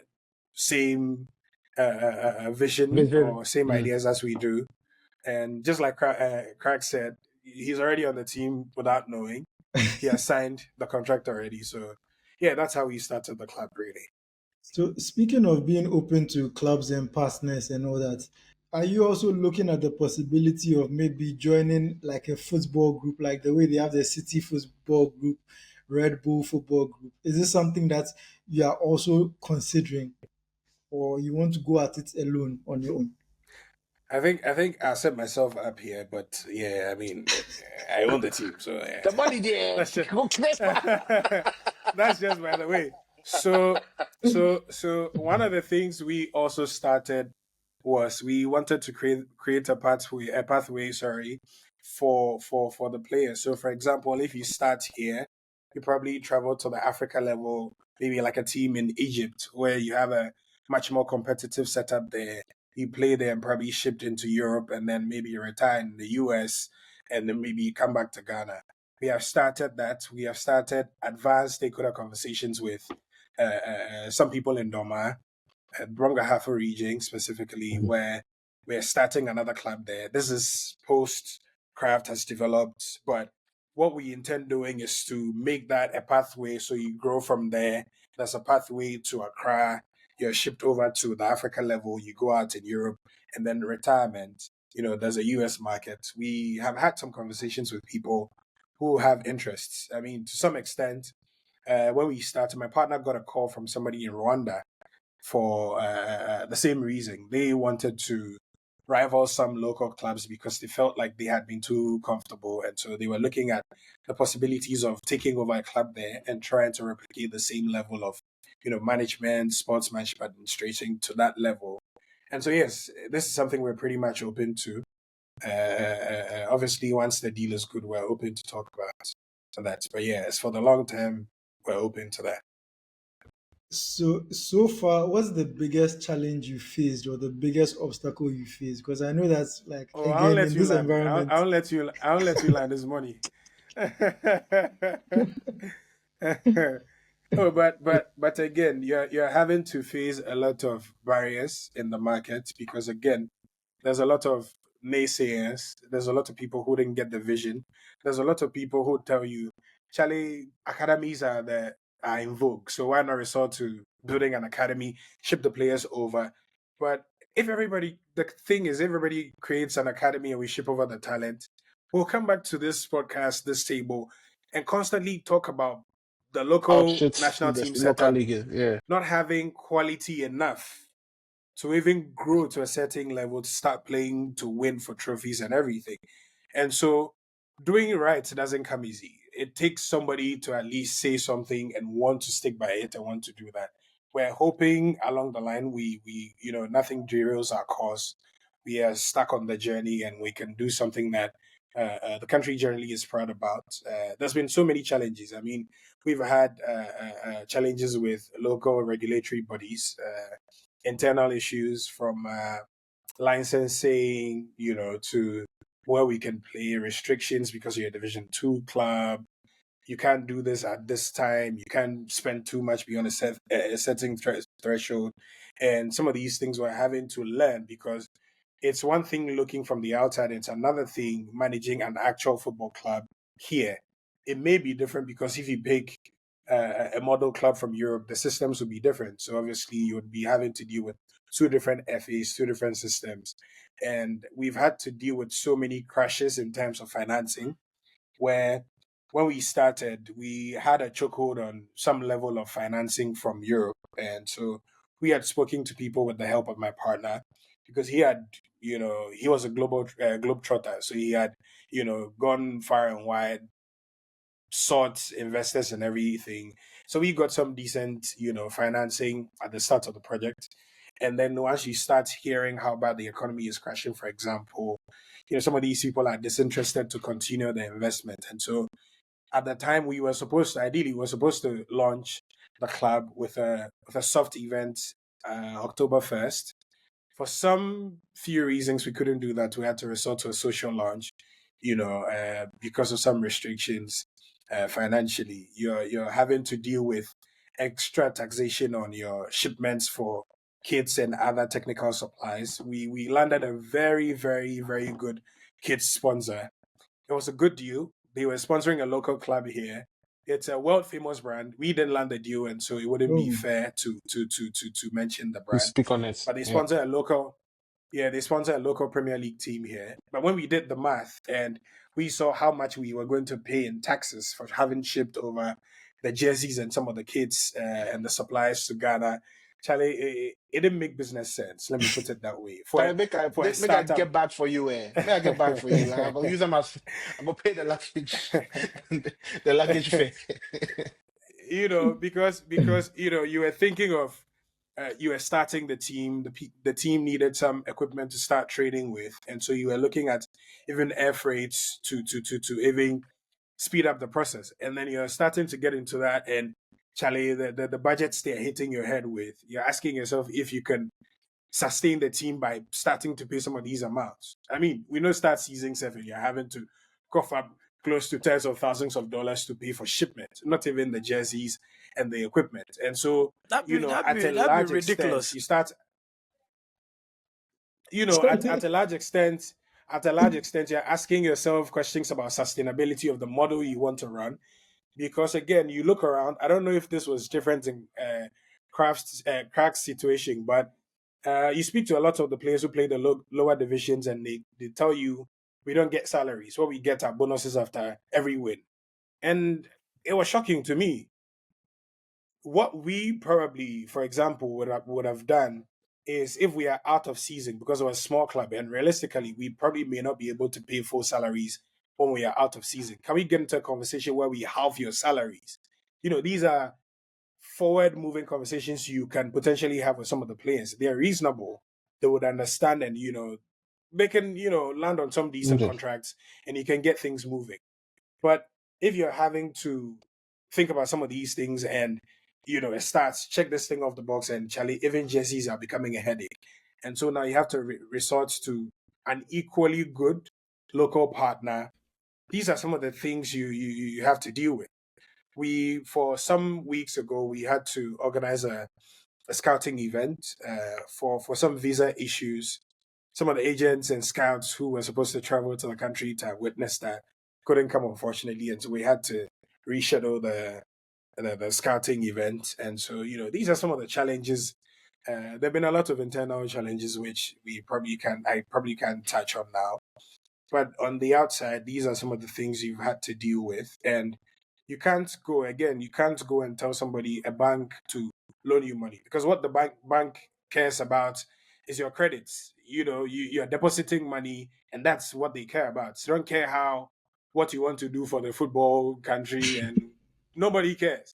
Speaker 2: same vision
Speaker 5: Vision.
Speaker 2: or same
Speaker 5: Mm.
Speaker 2: ideas as we do. And just like Craig said, he's already on the team without knowing. He has signed the contract already. So yeah, that's how we started the club, really.
Speaker 1: So speaking of being open to clubs and partners and all that, are you also looking at the possibility of maybe joining like a football group, like the way they have the City football group, Red Bull football group? Is this something that you are also considering, or you want to go at it alone on your own?
Speaker 2: I think I set myself up here, but yeah, I mean, I own the team, so yeah.
Speaker 5: The money there.
Speaker 2: That's just
Speaker 5: Okay.
Speaker 2: that's just by the way. So one of the things we also started was we wanted to create a pathway, sorry, for the players. So for example, if you start here, you probably travel to the Africa level, maybe like a team in Egypt where you have a much more competitive setup there. You play there and probably shipped into Europe, and then maybe you retire in the US, and then maybe you come back to Ghana. We have started that. We have started advanced stakeholder conversations with some people in Doma, Brongahafo region specifically,
Speaker 5: Mhm.
Speaker 2: where we're starting another club there. This is post Craft has developed, but what we intend doing is to make that a pathway so you grow from there. There's a pathway to Accra. You're shipped over to the Africa level. You go out in Europe, and then retirement. There's a US market. We have had some conversations with people who have interests. I mean, to some extent, when we started, my partner got a call from somebody in Rwanda for the same reason. They wanted to rival some local clubs because they felt like they had been too comfortable. And so they were looking at the possibilities of taking over a club there and trying to replicate the same level of, management, sportsmanship, administration to that level. And so, yes, this is something we're pretty much open to. Obviously, once the deal is good, we're open to talk about that. But yeah, as for the long term, we're open to that.
Speaker 1: So far, what's the biggest challenge you faced or the biggest obstacle you faced? Because I know that's like
Speaker 2: Oh, I'll
Speaker 1: again
Speaker 2: let
Speaker 1: in
Speaker 2: you
Speaker 1: this
Speaker 2: land.
Speaker 1: environment.
Speaker 2: I'll let you land this money. Oh, but again, you're having to face a lot of barriers in the market, because again, there's a lot of naysayers. There's a lot of people who didn't get the vision. There's a lot of people who tell you, Charlie, academies are in vogue. So why not resort to building an academy, ship the players over? But the thing is, everybody creates an academy and we ship over the talent. We'll come back to this podcast, this table, and constantly talk about the
Speaker 5: Oh
Speaker 2: local
Speaker 5: shit.
Speaker 2: national
Speaker 5: The
Speaker 2: team
Speaker 5: local
Speaker 2: setup
Speaker 5: league. Yeah.
Speaker 2: not having quality enough to even grow to a certain level to start playing to win for trophies and everything. And so doing it right doesn't come easy. It takes somebody to at least say something and want to stick by it and want to do that. We're hoping along the line we nothing derails our cause. We are stuck on the journey and we can do something that the country generally is proud about. There's been so many challenges. I mean, we've had challenges with local regulatory bodies, internal issues from licensing, to where we can play, restrictions because you're a Division 2 club, you can't do this at this time, you can't spend too much beyond a certain threshold. And some of these things we're having to learn, because it's one thing looking from the outside, it's another thing managing an actual football club here. It may be different because if you pick a model club from Europe, the systems would be different. So obviously, you would be having to deal with two different FAs, two different systems. And we've had to deal with so many crashes in terms of financing, where when we started, we had a chokehold on some level of financing from Europe. And so we had spoken to people with the help of my partner, because he had, he was a globetrotter. So he had, gone far and wide, sought investors and everything. So we got some decent, financing at the start of the project. And then once you start hearing how bad the economy is crashing, for example, some of these people are disinterested to continue the investment. And so at the time ideally we were supposed to launch the club with a soft event, October 1st. For some few reasons, we couldn't do that. We had to resort to a social launch, because of some restrictions financially. You're having to deal with extra taxation on your shipments for kits and other technical supplies. We landed a very, very, very good kits sponsor. It was a good deal. They were sponsoring a local club here. It's a world famous brand. We didn't land the deal, and so it wouldn't be fair to mention the
Speaker 5: To
Speaker 2: brand.
Speaker 5: speak on it.
Speaker 2: But they
Speaker 5: Yeah.
Speaker 2: sponsor a local they sponsor a local Premier League team here. But when we did the math and we saw how much we were going to pay in taxes for having shipped over the jerseys and some of the kits and the supplies to Ghana, Charlie, it didn't make business sense. Let me put it that way. For
Speaker 5: Sorry, make I
Speaker 2: a
Speaker 5: make I
Speaker 2: startup,
Speaker 5: get back for you, eh? Make I get back for you. I'm gonna use them as I'm gonna pay the luggage, the luggage fee.
Speaker 2: because you were thinking of you were starting the team. The team needed some equipment to start trading with, and so you were looking at even air freights to even speed up the process. And then you're starting to get into that, and Charlie, the budgets they're hitting your head with. You're asking yourself if you can sustain the team by starting to pay some of these amounts. I mean, we know start season 7, you're having to cough up close to tens of thousands of dollars to pay for shipment, not even the jerseys and the equipment. And so, at a large extent,
Speaker 6: ridiculous.
Speaker 2: you start, at a large extent, you're asking yourself questions about sustainability of the model you want to run. Because again, you look around, I don't know if this was different in Crack's situation, but you speak to a lot of the players who play the lower divisions, and they tell you we don't get salaries. What we get are bonuses after every win. And it was shocking to me. What we probably, for example, would have done is, if we are out of season, because we're a small club, and realistically, we probably may not be able to pay full salaries when we are out of season. Can we get into a conversation where we halve your salaries? These are forward moving conversations you can potentially have with some of the players. They're reasonable. They would understand, and they can land on some decent
Speaker 5: Okay.
Speaker 2: contracts, and you can get things moving. But if you're having to think about some of these things, and it starts, check this thing off the box, and Charlie, even jerseys are becoming a headache. And so now you have to resort to an equally good local partner. These are some of the things you have to deal with. For some weeks ago, we had to organize a scouting event for some visa issues. Some of the agents and scouts who were supposed to travel to the country to witness that couldn't come, unfortunately, and so we had to reschedule the scouting event. And so these are some of the challenges. There've been a lot of internal challenges which I probably can't touch on now. But on the outside, these are some of the things you've had to deal with. And you can't go and tell somebody, a bank, to loan you money, because what the bank cares about is your credits. You're depositing money, and that's what they care about. They don't care what you want to do for the football country, and nobody cares.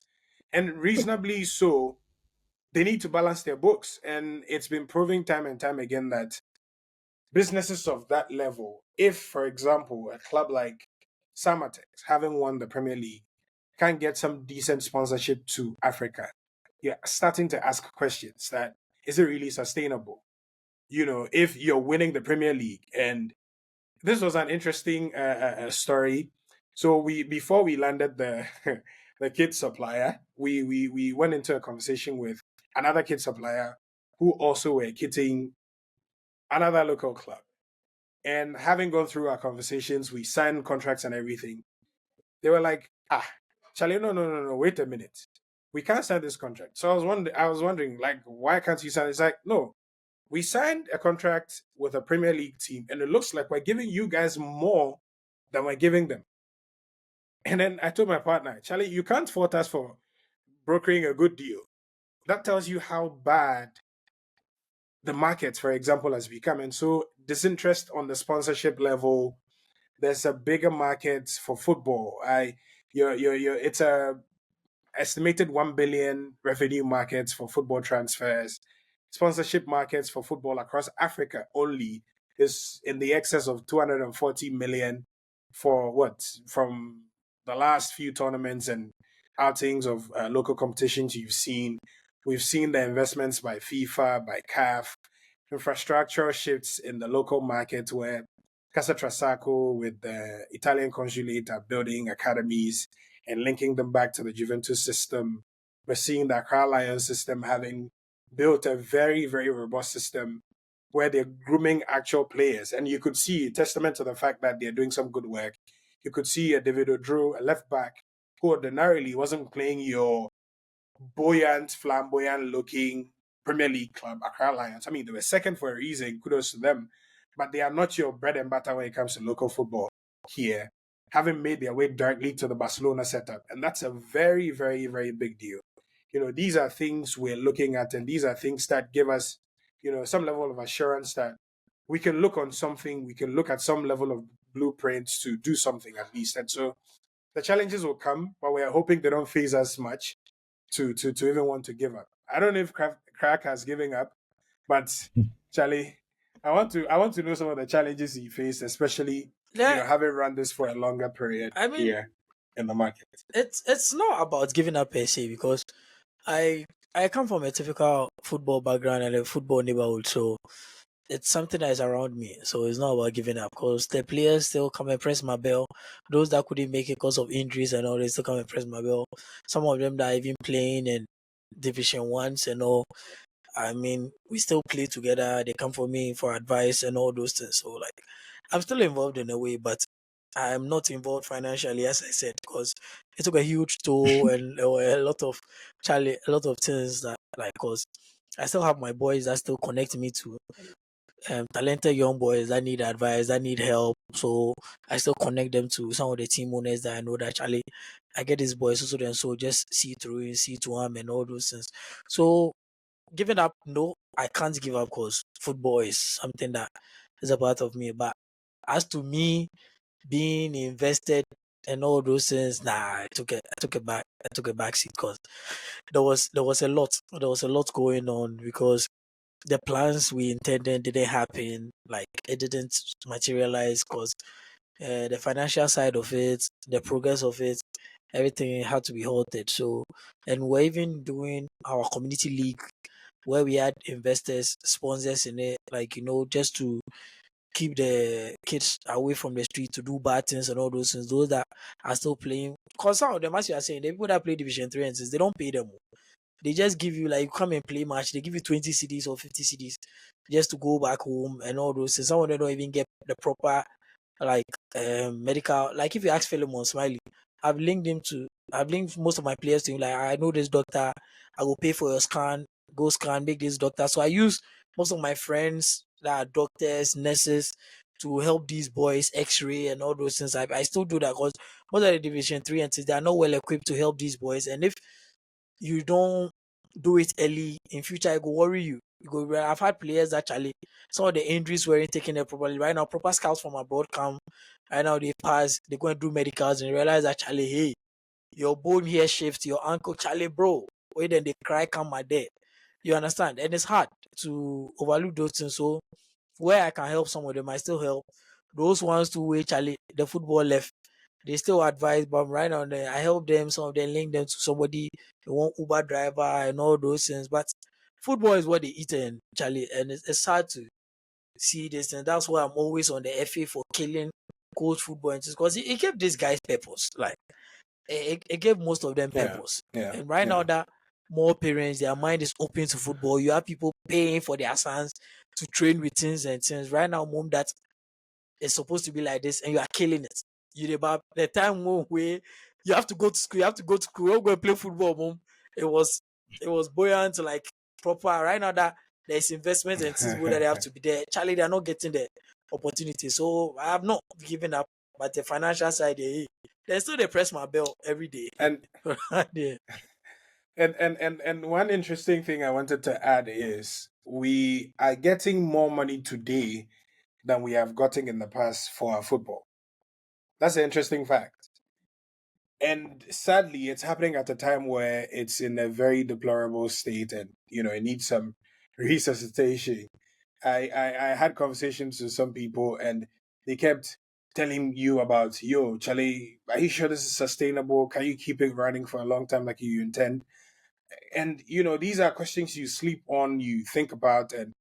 Speaker 2: And reasonably so, they need to balance their books. And it's been proving time and time again that businesses of that level, if, for example, a club like Samatex, having won the Premier League, can get some decent sponsorship to Africa, you're starting to ask questions that, is it really sustainable? If you're winning the Premier League, and this was an interesting story. So before we landed the the kit supplier, we went into a conversation with another kit supplier who also were kitting another local club. And having gone through our conversations, we signed contracts and everything. They were like, Charlie, no, wait a minute. We can't sign this contract. So I was wondering, like, why can't you sign it? It's like, no, we signed a contract with a Premier League team, and it looks like we're giving you guys more than we're giving them. And then I told my partner, Charlie, you can't fault us for brokering a good deal. That tells you how bad the market, for example, has become. And so disinterest on the sponsorship level, there's a bigger market for football. It's a estimated 1 billion revenue markets for football transfers. Sponsorship markets for football across Africa only is in the excess of 240 million for from the last few tournaments and outings of local competitions you've seen. We've seen the investments by FIFA, by CAF, infrastructural shifts in the local market where Casa Trasaco with the Italian consulate are building academies and linking them back to the Juventus system. We're seeing the Accra Lions system having built a very, very robust system where they're grooming actual players. And you could see a testament to the fact that they're doing some good work. You could see a David Odro, a left back, who ordinarily wasn't playing your buoyant, flamboyant looking Premier League club, Accra Lions. I mean, they were second for a reason, kudos to them, but they are not your bread and butter when it comes to local football here, having made their way directly to the Barcelona setup. And that's a very, very, very big deal. These are things we're looking at, and these are things that give us, some level of assurance that we can look on something, we can look at some level of blueprints to do something at least. And so the challenges will come, but we're hoping they don't phase us much to even want to give up. I don't know if Crack has given up, but Charlie, I want to know some of the challenges he faced, especially having run this for a longer period here in the market.
Speaker 6: It's not about giving up per se, because I come from a typical football background and a football neighborhood, so it's something that is around me. So it's not about giving up, because the players still come and press my bell. Those that couldn't make it because of injuries and all, they still come and press my bell. Some of them that are even playing in Division 1s and all. I mean, we still play together. They come for me for advice and all those things. So, like, I'm still involved in a way, but I'm not involved financially, as I said, because it took a huge toll and there were a lot of things that, like, because I still have my boys that still connect me to talented young boys that need advice, that need help. So I still connect them to some of the team owners that I know that actually I get these boys also then, so just see through and see to them and all those things. So giving up, no, I can't give up, because football is something that is a part of me. But as to me being invested and all those things, nah, I took a back seat, because there was a lot going on, because the plans we intended didn't happen. Like, it didn't materialize, because the financial side of it, the progress of it, everything had to be halted. So, and we're even doing our community league where we had investors, sponsors in it, like, just to keep the kids away from the street to do bad things and all those things. Those that are still playing, because some of them, as you are saying, the people that play Division 3 and 6, they don't pay them. They just give you, like, you come and play match, they give you 20 CDs or 50 CDs just to go back home and all those things. Some of them don't even get the proper, like, medical. Like, if you ask Philemon Smiley, I've linked most of my players to him. Like, I know this doctor, I will pay for your scan, go scan, make this doctor. So I use most of my friends that are doctors, nurses, to help these boys X-ray and all those things. I still do that, because most of the Division 3 entities, they are not well equipped to help these boys. And if you don't do it early, in future it will worry you. I've had players that actually, some of the injuries weren't taken there properly. Right now, proper scouts from abroad come. Right now, they go and do medicals and realize that, Charlie, hey, your bone here shifts, your ankle, Charlie, bro. Wait, then they cry, come my day. You understand? And it's hard to overlook those things. So where I can help some of them, I still help. Those ones to where, Charlie, the football left, they still advise, but right now I help them. Some of them link them to somebody, one Uber driver and all those things. But football is what they eat, and Charlie, and it's hard to see this, and that's why I'm always on the FA for killing coach football and because it gave these guys purpose. Like it gave most of them purpose.
Speaker 2: Yeah.
Speaker 6: And right now that more parents, their mind is open to football. You have people paying for their sons to train with things and things. Right now, mom, that is supposed to be like this, and you are killing it. You about the time where you have to go to school. You have to go to school. You're going to play football, mom. It was buoyant, like proper. Right now that there's investments and things that they have to be there. Charlie, they are not getting the opportunity. So I have not given up. But the financial side, they still they press my bell every day.
Speaker 2: And
Speaker 6: yeah.
Speaker 2: and one interesting thing I wanted to add is we are getting more money today than we have gotten in the past for our football. That's an interesting fact. And sadly, it's happening at a time where it's in a very deplorable state and, it needs some resuscitation. I had conversations with some people and they kept telling you about, yo, Charlie, are you sure this is sustainable? Can you keep it running for a long time like you intend? And, these are questions you sleep on, you think about, and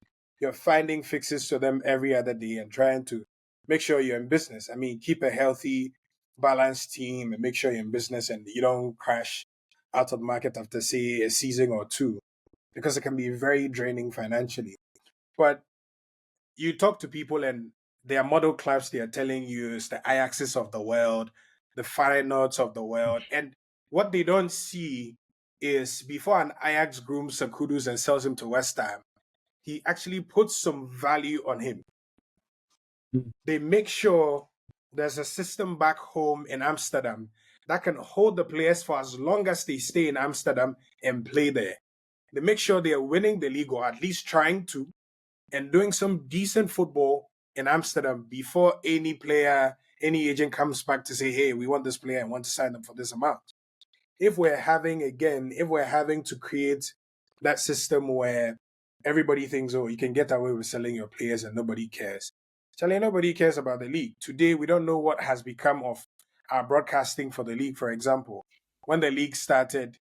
Speaker 2: you're finding fixes to them every other day and trying to make sure you're in business. I mean, keep a healthy, balanced team and make sure you're in business and you don't crash out of the market after, say, a season or two, because it can be very draining financially. But you talk to people and their model clubs, they are telling you it's the Ajaxes of the world, the Feyenoords of the world. And what they don't see is before an Ajax grooms Kudus and sells him to West Ham, he actually puts some value on him. They make sure there's a system back home in Amsterdam that can hold the players for as long as they stay in Amsterdam and play there. They make sure they are winning the league or at least trying to, and doing some decent football in Amsterdam before any player, any agent comes back to say, hey, we want this player and want to sign them for this amount. If we're having to create that system where everybody thinks, oh, you can get away with selling your players and nobody cares. Charlie, nobody cares about the league. Today, we don't know what has become of our broadcasting for the league, for example. When the league started,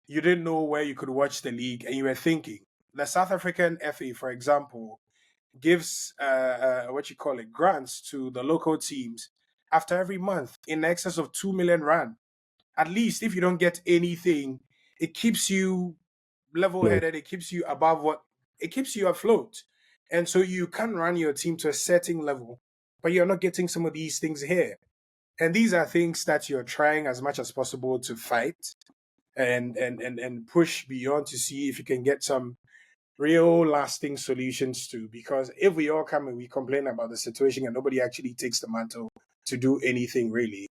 Speaker 2: you didn't know where you could watch the league and you were thinking. The South African FA, for example, gives grants to the local teams after every month in excess of 2 million rand. At least if you don't get anything, it keeps you level-headed, it keeps you it keeps you afloat. And so you can run your team to a certain level, but you're not getting some of these things here. And these are things that you're trying as much as possible to fight and push beyond to see if you can get some real lasting solutions to. Because if we all come and we complain about the situation and nobody actually takes the mantle to do anything really,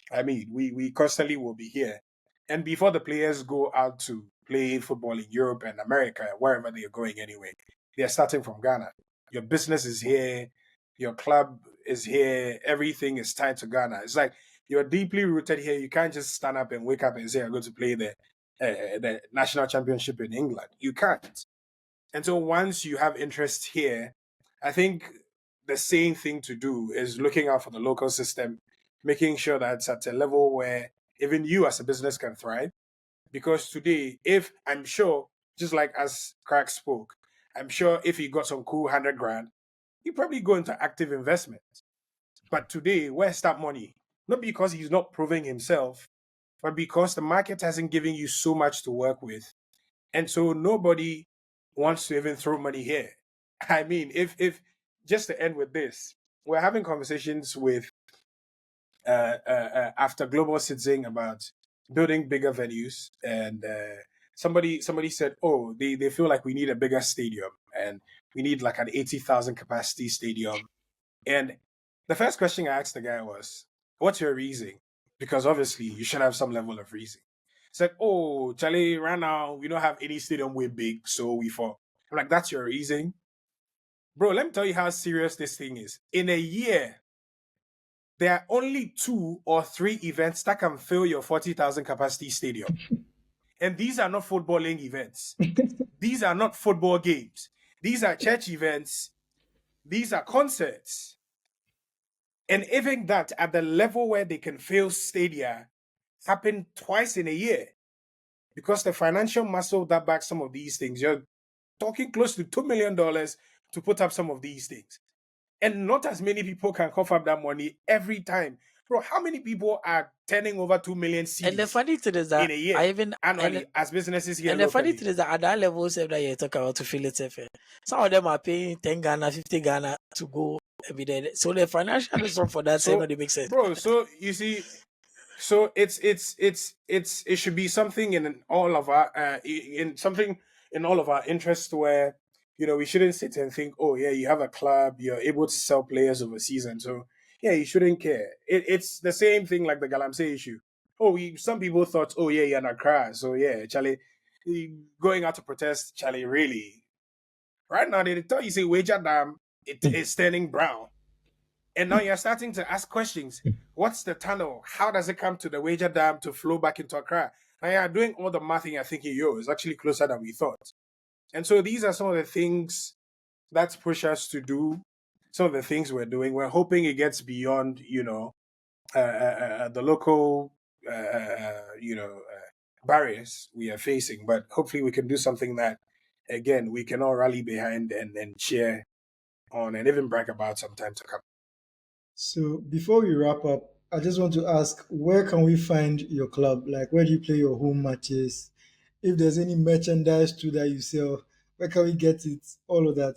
Speaker 2: I mean, we constantly will be here. And before the players go out to play football in Europe and America, wherever they're going anyway, they're starting from Ghana. Your business is here, your club is here, everything is tied to Ghana. It's like you're deeply rooted here. You can't just stand up and wake up and say, I'm going to play the national championship in England. You can't. And so once you have interest here, I think the same thing to do is looking out for the local system, making sure that it's at a level where even you as a business can thrive. Because today, if I'm sure, just like as Crack spoke, I'm sure if he got some cool 100 grand, he'd probably go into active investment. But today, where's that money? Not because he's not proving himself, but because the market hasn't given you so much to work with. And so nobody wants to even throw money here. I mean, if just to end with this, we're having conversations with after Global Citizen about building bigger venues, and somebody said, oh, they feel like we need a bigger stadium and we need like an 80,000 capacity stadium. And the first question I asked the guy was, what's your reason? Because obviously you should have some level of reason. It's like, oh, Charlie, right now we don't have any stadium way big, so we fall. I'm like, that's your reason? Bro, let me tell you how serious this thing is. In a year, there are only 2 or 3 events that can fill your 40,000 capacity stadium. And these are not footballing events. These are not football games. These are church events. These are concerts. And even that, at the level where they can fill stadia, happen twice in a year. Because the financial muscle that backs some of these things, you're talking close to $2 million to put up some of these things. And not as many people can cough up that money every time. Bro, how many people are turning over 2 million
Speaker 6: And the
Speaker 2: cedis
Speaker 6: funny thing is that
Speaker 2: in a year,
Speaker 6: I even
Speaker 2: annually, as businesses here
Speaker 6: and the funny
Speaker 2: locally?
Speaker 6: thing is that at that level that you talk about to feel it, some of them are paying 10 Ghana, 50 Ghana to go every day. So the financial result for that,
Speaker 2: So,
Speaker 6: they make sense.
Speaker 2: bro, so you see, so it should be something in all of our in something in all of our interests where we shouldn't sit and think, oh yeah, you have a club, you're able to sell players overseas, and so yeah, you shouldn't care. It's the same thing like the Galamsey issue. Some people thought, oh yeah, you're not cry, so yeah, Charlie, going out to protest, Charlie, really. Right now they tell you say wager dam it is turning brown. And now you're starting to ask questions. What's the tunnel? How does it come to the wager dam to flow back into Accra? And you're doing all the math and you're thinking, yo, it's actually closer than we thought. And so these are some of the things that push us to do some of the things we're doing. We're hoping it gets beyond, the local, barriers we are facing. But hopefully we can do something that, again, we can all rally behind and cheer on and even brag about sometime to come.
Speaker 1: So before we wrap up, I just want to ask, where can we find your club? Like, where do you play your home matches? If there's any merchandise too that you sell, where can we get it? All of that.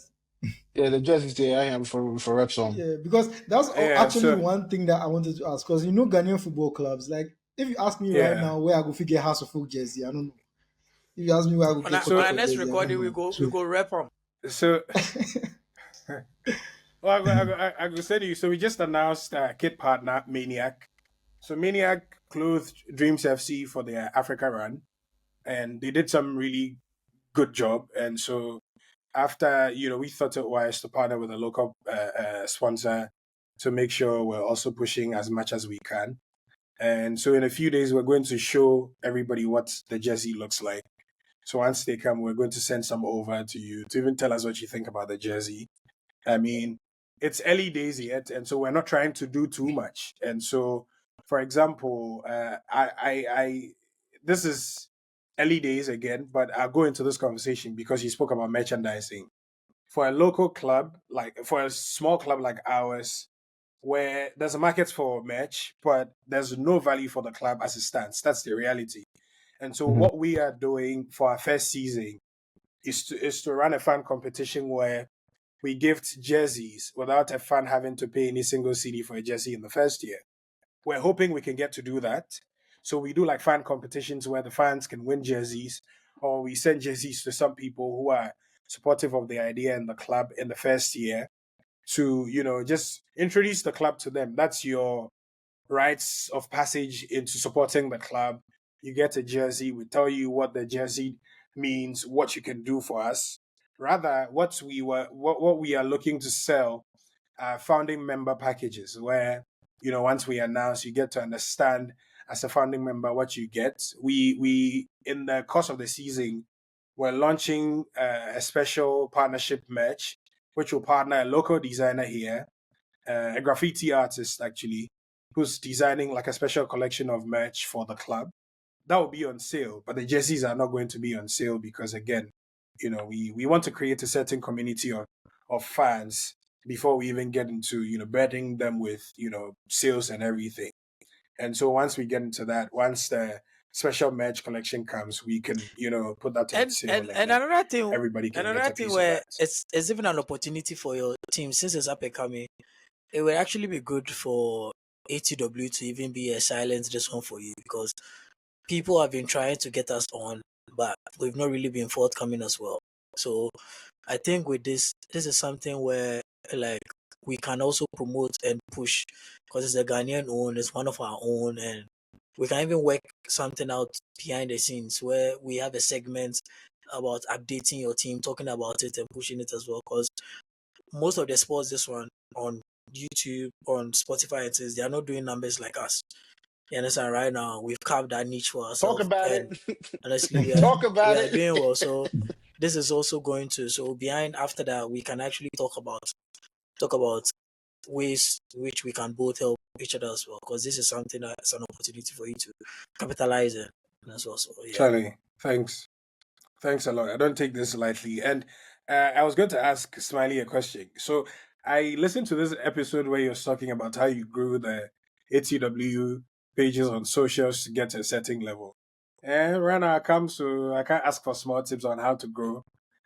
Speaker 5: Yeah, the jerseys there I am for Repsol.
Speaker 1: Yeah, because that's
Speaker 2: Yeah,
Speaker 1: actually
Speaker 2: so
Speaker 1: one thing that I wanted to ask. Because Ghanaian football clubs, like, if you ask me right
Speaker 2: yeah.
Speaker 1: now where I go figure House of Folk jersey, I don't know. If you ask me where I go
Speaker 6: On
Speaker 1: get
Speaker 6: our
Speaker 1: Kotoko
Speaker 6: next
Speaker 1: jersey, I
Speaker 6: recording,
Speaker 1: don't
Speaker 6: we
Speaker 1: know.
Speaker 6: go rep them.
Speaker 2: So, well, I go say to you. So we just announced kit partner Maniac. So Maniac clothed Dreams FC for their Africa run, and they did some really good job. And so after we thought it wise to partner with a local sponsor to make sure we're also pushing as much as we can. And so in a few days, we're going to show everybody what the jersey looks like. So once they come, we're going to send some over to you to even tell us what you think about the jersey. I mean, it's early days yet, and so we're not trying to do too much. And so, for example, I this is early days again, but I'll go into this conversation because you spoke about merchandising. For a local club, for a small club like ours, where there's a market for merch, but there's no value for the club as it stands. That's the reality. And so what we are doing for our first season is to run a fan competition where we gift jerseys without a fan having to pay any single CD for a jersey in the first year. We're hoping we can get to do that. So we do like fan competitions where the fans can win jerseys, or we send jerseys to some people who are supportive of the idea in the club in the first year to, just introduce the club to them. That's your rites of passage into supporting the club. You get a jersey, we tell you what the jersey means, what you can do for us. Rather, what we are looking to sell are founding member packages where, once we announce, you get to understand as a founding member what you get. We in the course of the season, we're launching a special partnership merch, which will partner a local designer here, a graffiti artist actually, who's designing like a special collection of merch for the club. That will be on sale, but the jerseys are not going to be on sale because, again, we want to create a certain community of fans before we even get into, burdening them with, sales and everything. And so once we get into that, once the special merch collection comes, we can, put that on sale
Speaker 6: And another thing,
Speaker 2: everybody can get a piece of that.
Speaker 6: it's even an opportunity for your team since it's up and coming. It will actually be good for ATW to even be a silent this one for you because people have been trying to get us on, but we've not really been forthcoming as well. So I think with this is something where like we can also promote and push because it's a Ghanaian own, it's one of our own, and we can even work something out behind the scenes where we have a segment about updating your team, talking about it and pushing it as well. Because most of the sports, this one on YouTube, on Spotify, it is they are not doing numbers like us. You understand? Right now, we've carved that niche for
Speaker 5: Talk
Speaker 6: ourselves,
Speaker 5: about
Speaker 6: and
Speaker 5: it.
Speaker 6: honestly,
Speaker 5: Talk about
Speaker 6: we are
Speaker 5: it.
Speaker 6: doing well. So this is also going to behind after that we can actually talk about ways which we can both help each other as well because this is something that's an opportunity for you to capitalize on as well. So yeah.
Speaker 2: Charlie, thanks a lot. I don't take this lightly. And I was going to ask Smiley a question. So I listened to this episode where you're talking about how you grew the ATW pages on socials to get to a certain level. And right now I come, so I can't ask for small tips on how to grow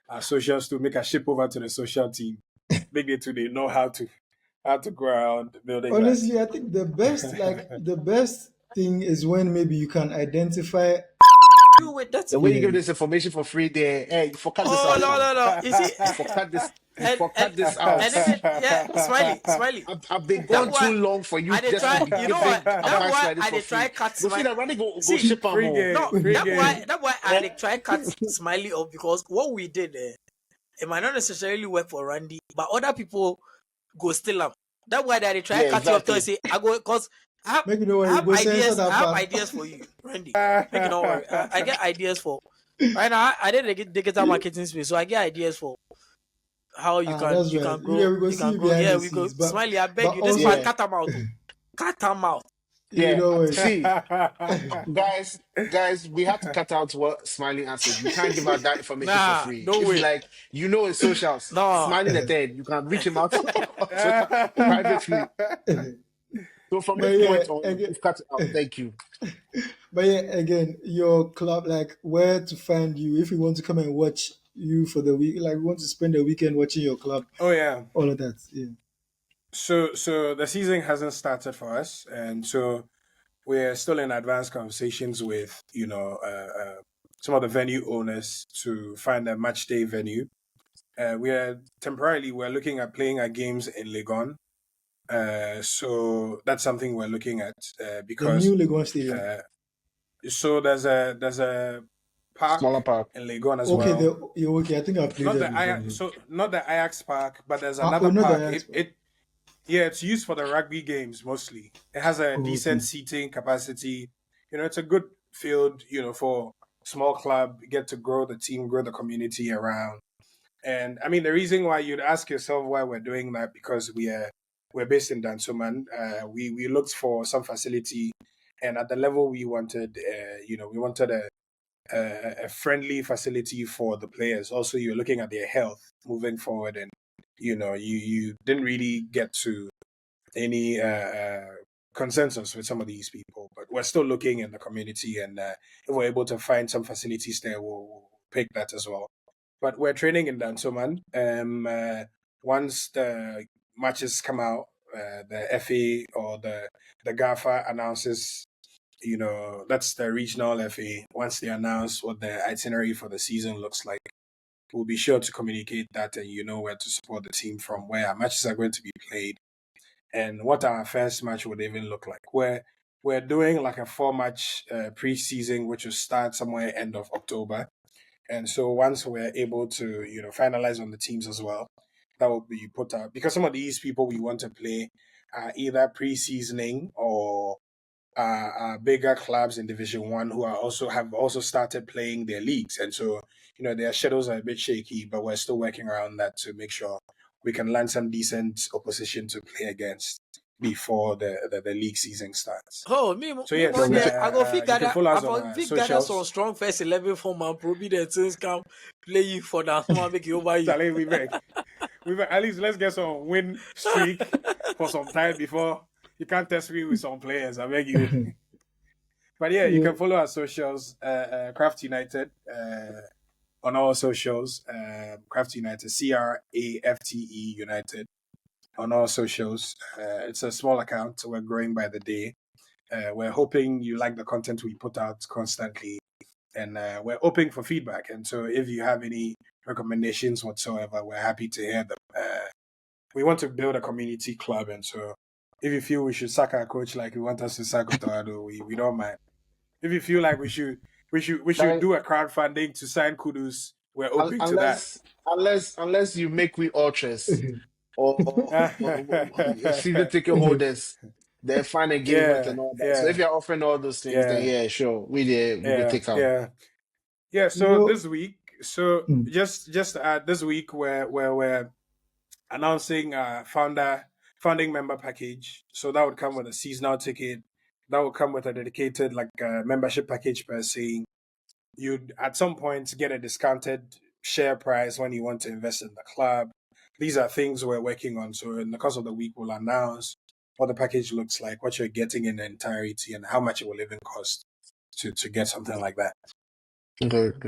Speaker 2: our socials to make a ship over to the social team. Make it to they know how to grow around building
Speaker 1: Honestly, I think the best thing is when maybe you can identify.
Speaker 6: You with that.
Speaker 5: The way you
Speaker 1: Yeah.
Speaker 5: give this information for free there, hey, you forgot this
Speaker 6: Oh
Speaker 5: out
Speaker 6: no
Speaker 5: now.
Speaker 6: no no! You see,
Speaker 5: You
Speaker 6: and
Speaker 5: forgot this out.
Speaker 6: and even yeah, smiley.
Speaker 5: I've been
Speaker 6: That
Speaker 5: gone
Speaker 6: boy,
Speaker 5: too long for you
Speaker 6: I did
Speaker 5: just to
Speaker 6: try.
Speaker 5: be
Speaker 6: You know what?
Speaker 5: giving
Speaker 6: That
Speaker 5: advice
Speaker 6: boy,
Speaker 5: like this
Speaker 6: I
Speaker 5: for
Speaker 6: did try
Speaker 5: free.
Speaker 6: cut
Speaker 5: Go see
Speaker 6: smiley.
Speaker 5: that running go
Speaker 6: See,
Speaker 5: ship them
Speaker 2: free
Speaker 5: more.
Speaker 2: game,
Speaker 6: no,
Speaker 2: free
Speaker 6: that
Speaker 2: game.
Speaker 6: boy, I did try cut smiley off because what we did, it might not necessarily work for Randy, but other people go still up. That why they try
Speaker 5: Yeah,
Speaker 6: cut you off to
Speaker 5: exactly.
Speaker 6: say I go because
Speaker 1: Make you know what you go censor that
Speaker 6: I have
Speaker 1: part.
Speaker 6: ideas for you, Randy. Make you not worry. I get ideas for right now. I did the digital marketing space, so I get ideas for how
Speaker 1: That's
Speaker 6: you
Speaker 1: right.
Speaker 6: can
Speaker 1: Yeah,
Speaker 6: grow
Speaker 1: we go
Speaker 6: you
Speaker 1: see
Speaker 6: can
Speaker 1: you
Speaker 6: grow.
Speaker 1: behind
Speaker 6: Yeah,
Speaker 1: the
Speaker 6: we go
Speaker 1: scenes,
Speaker 6: smiley. I beg
Speaker 1: but
Speaker 6: you. This man
Speaker 1: also
Speaker 5: Yeah,
Speaker 6: cut him out. Cut him out.
Speaker 1: you
Speaker 5: yeah.
Speaker 1: know what?
Speaker 5: See, guys, we have to cut out what Smiley answered. We can't give out that information for
Speaker 6: Nah,
Speaker 5: free.
Speaker 6: no
Speaker 5: If you
Speaker 6: way.
Speaker 5: like, you know his socials,
Speaker 6: No.
Speaker 5: Smiley the third, you can reach him out on Twitter privately. So from
Speaker 1: But
Speaker 5: this
Speaker 1: yeah,
Speaker 5: point on,
Speaker 1: again,
Speaker 5: we've cut it out. Thank you.
Speaker 1: but yeah, again, your club, like where to find you if we want to come and watch you for the week, like we want to spend the weekend watching your club,
Speaker 2: Oh yeah.
Speaker 1: all of that. Yeah.
Speaker 2: So the season hasn't started for us, and so we're still in advanced conversations with some of the venue owners to find a match day venue. We're looking at playing our games in Legon. So that's something we're looking at
Speaker 1: The
Speaker 2: because
Speaker 1: new Legon Stadium.
Speaker 2: so there's a
Speaker 5: Smaller
Speaker 2: park
Speaker 5: park.
Speaker 2: in Legon as
Speaker 1: Okay,
Speaker 2: well.
Speaker 1: okay. I think I've played
Speaker 2: Not
Speaker 1: there
Speaker 2: the
Speaker 1: before.
Speaker 2: Ajax, so not the Ajax Park, but there's
Speaker 1: Oh,
Speaker 2: another
Speaker 1: not the
Speaker 2: park.
Speaker 1: Ajax Park.
Speaker 2: It's used for the rugby games mostly. It has a
Speaker 1: Oh,
Speaker 2: decent
Speaker 1: okay.
Speaker 2: seating capacity. It's a good field, for small club, get to grow the team, grow the community around. And I mean, the reason why you'd ask yourself why we're doing that because we're based in Dansoman. We looked for some facility, and at the level we wanted, we wanted a friendly facility for the players. Also, you're looking at their health moving forward, and you didn't really get to any consensus with some of these people, but we're still looking in the community, and if we're able to find some facilities there, we'll pick that as well. But we're training in Dansoman. Once the matches come out, the FA or the GAFA announces, that's the regional FA. Once they announce what the itinerary for the season looks like, we'll be sure to communicate that, and you know where to support the team from, where our matches are going to be played, and what our first match would even look like. We're doing like a 4-match preseason, which will start somewhere end of October. And so once we're able to, finalize on the teams as well, that will be put out because some of these people we want to play are either pre-seasoning or bigger clubs in Division One who have also started playing their leagues, and so their schedules are a bit shaky, but we're still working around that to make sure we can land some decent opposition to play against before the league season starts.
Speaker 6: Oh,
Speaker 2: So
Speaker 6: me
Speaker 2: yes,
Speaker 6: one day I go
Speaker 2: you can follow
Speaker 6: I
Speaker 2: us on
Speaker 6: go
Speaker 2: our
Speaker 6: gather some
Speaker 2: socials.
Speaker 6: strong first 11 for my Providence since come play you for that one make you over you.
Speaker 2: Charlie, at least let's get some win streak for some time before you can't test me with some players. I beg you. But yeah, you
Speaker 1: Yeah.
Speaker 2: can follow our socials, Crafte United, on all socials. Crafte United, CRAFTE United, on all socials. It's a small account, so we're growing by the day. We're hoping you like the content we put out constantly, and we're open for feedback. And so, if you have any recommendations whatsoever, we're happy to hear them. We want to build a community club, and so if you feel we should sack our coach like you want us to sack Otoado, we don't mind. If you feel like we should do a crowdfunding to sign Kudus, we're open to that.
Speaker 5: Unless you make we ultras or season ticket holders, they're fine engagement
Speaker 2: Yeah,
Speaker 5: and all that. So if
Speaker 2: yeah,
Speaker 5: you're offering all those things, then
Speaker 2: yeah,
Speaker 5: yeah, sure, we go
Speaker 2: yeah,
Speaker 5: take them.
Speaker 2: yeah.
Speaker 1: You
Speaker 2: So
Speaker 1: know,
Speaker 2: this week,
Speaker 1: mm,
Speaker 2: just this week, we're announcing founding member package. So that would come with a seasonal ticket. That would come with a dedicated membership package per se. You'd at some point get a discounted share price when you want to invest in the club. these are things we're working on. So in the course of the week, we'll announce what the package looks like, what you're getting in the entirety, and how much it will even cost to get something like that.
Speaker 5: Good.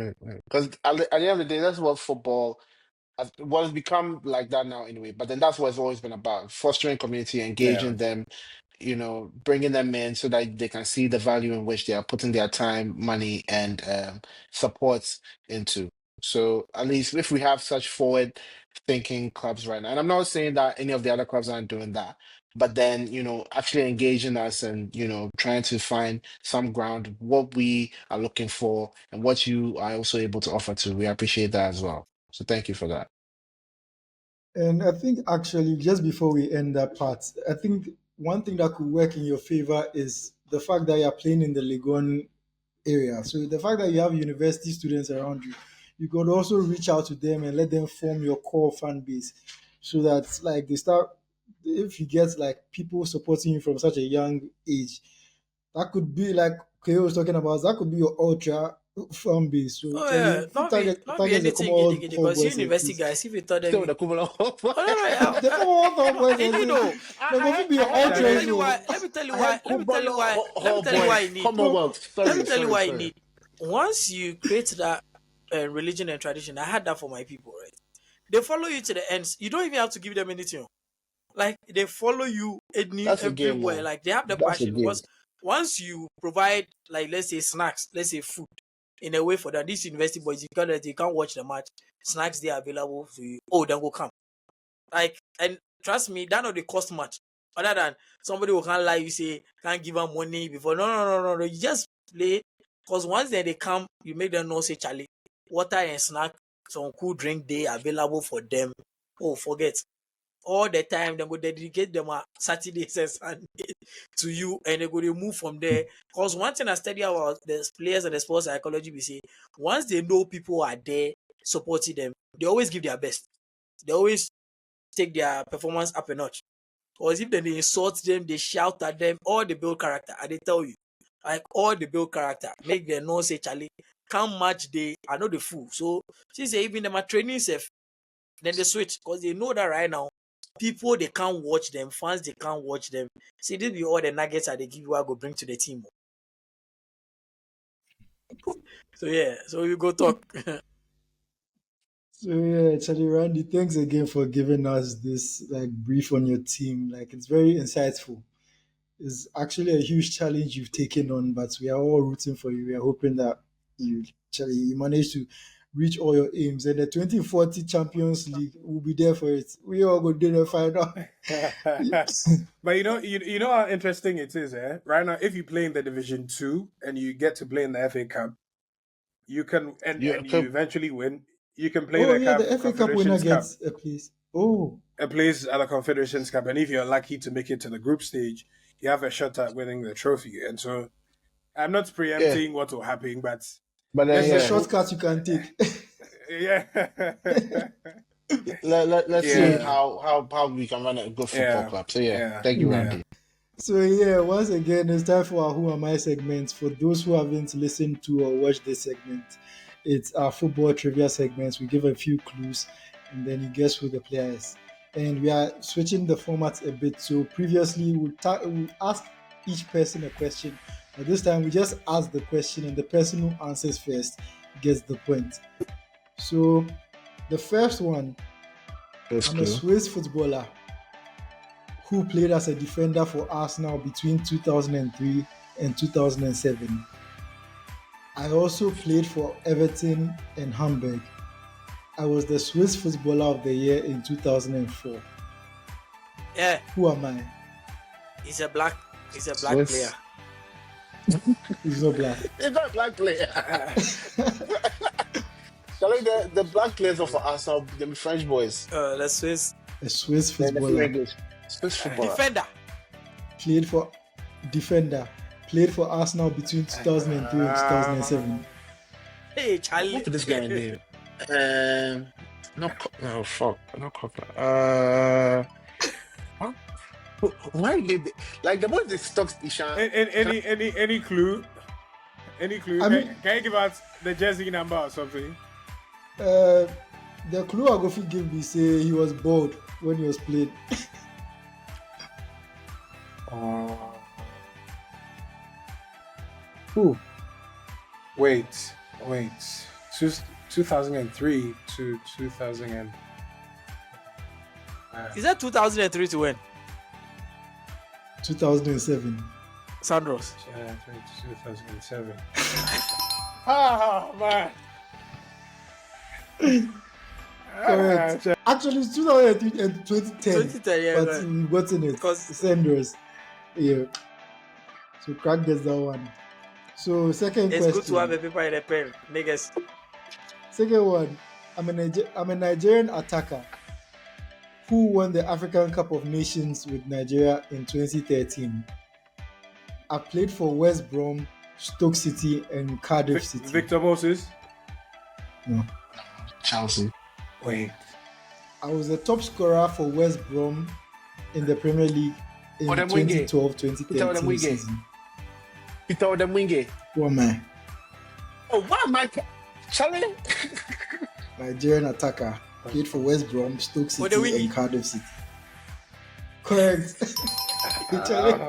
Speaker 5: Because at the end of the day, that's what football what has become like that now anyway. But then that's what it's always been about: fostering community, engaging them, bringing them in so that they can see the value in which they are putting their time, money, and support into. So at least if we have such forward thinking clubs right now, and I'm not saying that any of the other clubs aren't doing that, but then actually engaging us and trying to find some ground what we are looking for and what you are also able to offer to, we appreciate that as well. So thank you for that.
Speaker 1: And I think actually, just before we end that part, I think one thing that could work in your favor is the fact that you're playing in the Legon area. So the fact that you have university students around you, you could also reach out to them and let them form your core fan base, so that like they start. If you get like people supporting you from such a young age, that could be like Keo was talking about. That could be your ultra fan base. So
Speaker 6: Oh yeah, not be
Speaker 1: the
Speaker 6: anything
Speaker 1: common
Speaker 6: giddy
Speaker 1: hall
Speaker 6: because
Speaker 1: boys and
Speaker 6: university
Speaker 1: things.
Speaker 6: guys, if you thought them,
Speaker 5: Still the Kumalo.
Speaker 6: oh no,
Speaker 1: The common hall boys and
Speaker 6: you know,
Speaker 1: things. They're going to be your
Speaker 6: let me tell
Speaker 1: ultras.
Speaker 6: you why. Let me tell you why. Let me tell you why. Let me tell you why you need.
Speaker 5: Commonwealth.
Speaker 6: Let me tell you why you
Speaker 5: Sorry.
Speaker 6: need. Once you create that religion and tradition, I had that for my people, right? They follow you to the ends. You don't even have to give them anything. Like they follow you
Speaker 5: That's a game,
Speaker 6: everywhere.
Speaker 5: man.
Speaker 6: Like they have the
Speaker 5: That's a
Speaker 6: passion.
Speaker 5: game.
Speaker 6: Because once you provide, like let's say snacks, let's say food, in a way for that, these university boys, because they can't watch the match, snacks they are available to you. Oh, then go come. Like, and trust me, that not they cost much. Other than somebody who can't lie, you say can't give them money before. No. You just play. Because once they come, you make them know, say Charlie, water and snack, some cool drink they available for them. Oh, forget. All the time, they go dedicate them on Saturdays and Sunday to you, and they go to move from there. Because one thing I study about the players and the sports psychology, we say once they know people are there supporting them, they always give their best. They always take their performance up a notch. Because if they insult them, they shout at them, all the build character, and they tell you, like all the build character, make them know say Charlie, can't match they are not the fool. So she say even them are training safe, then they switch because they know that right now people they can't watch them, fans they can't watch them. See, this be all the nuggets that they give you I go bring to the team. So yeah, so you go talk.
Speaker 1: So yeah, Charlie Randy, thanks again for giving us this like brief on your team. Like it's very insightful. It's actually a huge challenge you've taken on, but we are all rooting for you. We are hoping that you manage to reach all your aims. And the 2040 Champions League will be there for it. We all go to the final.
Speaker 2: But you know how interesting it is, eh? Right now, if you play in the Division 2 and you get to play in the FA Cup, you can and you eventually win. You can play
Speaker 1: the FA Cup winner gets a place.
Speaker 2: A place at the Confederations Cup, and if you're lucky to make it to the group stage, you have a shot at winning the trophy. And so, I'm not preempting what will happen, but
Speaker 1: there's a shortcut you can take.
Speaker 5: Let's see how we can run a good football club. So thank you, Randy.
Speaker 1: So once again, it's time for our Who Am I segment. For those who haven't listened to or watched this segment, it's our football trivia segments. We give a few clues and then you guess who the player is. And we are switching the format a bit. So previously we'll ask each person a question, but this time we just ask the question and the person who answers first gets the point. So the first one, I'm a Swiss footballer who played as a defender for Arsenal between 2003 and 2007. I also played for Everton and Hamburg. I was the Swiss Footballer of the Year in 2004.
Speaker 6: Yeah.
Speaker 1: Who am I?
Speaker 6: He's a black player.
Speaker 1: He's not black.
Speaker 5: He's not a black player. The black players are for Arsenal, the French boys.
Speaker 6: The Swiss.
Speaker 1: A Swiss footballer.
Speaker 5: Swiss footballer.
Speaker 1: Played for Arsenal between 2003 and 2007.
Speaker 6: Hey, Charlie.
Speaker 5: What this guy name? Not Cochran. Why did they, like the boys they stuck Ishan?
Speaker 2: Any clue? Any clue? Can you give us the jersey number or something?
Speaker 1: The clue I go fit give me say he was bored when he was playing.
Speaker 2: Who? Wait. 2003 to 2000 and...
Speaker 6: Is that 2003 to when?
Speaker 1: 2007.
Speaker 6: Sandros.
Speaker 2: 2007. Oh, man.
Speaker 1: Correct. Actually, it's 2010 and 2010.
Speaker 6: 2010, yeah.
Speaker 1: But we got in it.
Speaker 6: Because
Speaker 1: Sanders. Yeah. So Crack gets that one. So second
Speaker 6: it's
Speaker 1: question.
Speaker 6: good to have a paper and a pen. Niggas.
Speaker 1: Second one. I'm a Nigerian attacker who won the African Cup of Nations with Nigeria in 2013. I played for West Brom, Stoke City, and Cardiff City.
Speaker 2: Victor Moses?
Speaker 1: No.
Speaker 5: Chelsea.
Speaker 2: Wait.
Speaker 1: I was the top scorer for West Brom in the Premier League in 2012-2013 season.
Speaker 5: Peter Odemwingie.
Speaker 1: Who am I?
Speaker 5: Oh, what am I? Charlie?
Speaker 1: Nigerian attacker. Played for West Brom, Stoke City,
Speaker 6: Odemwingie.
Speaker 1: and Cardiff City. Correct. Charlie,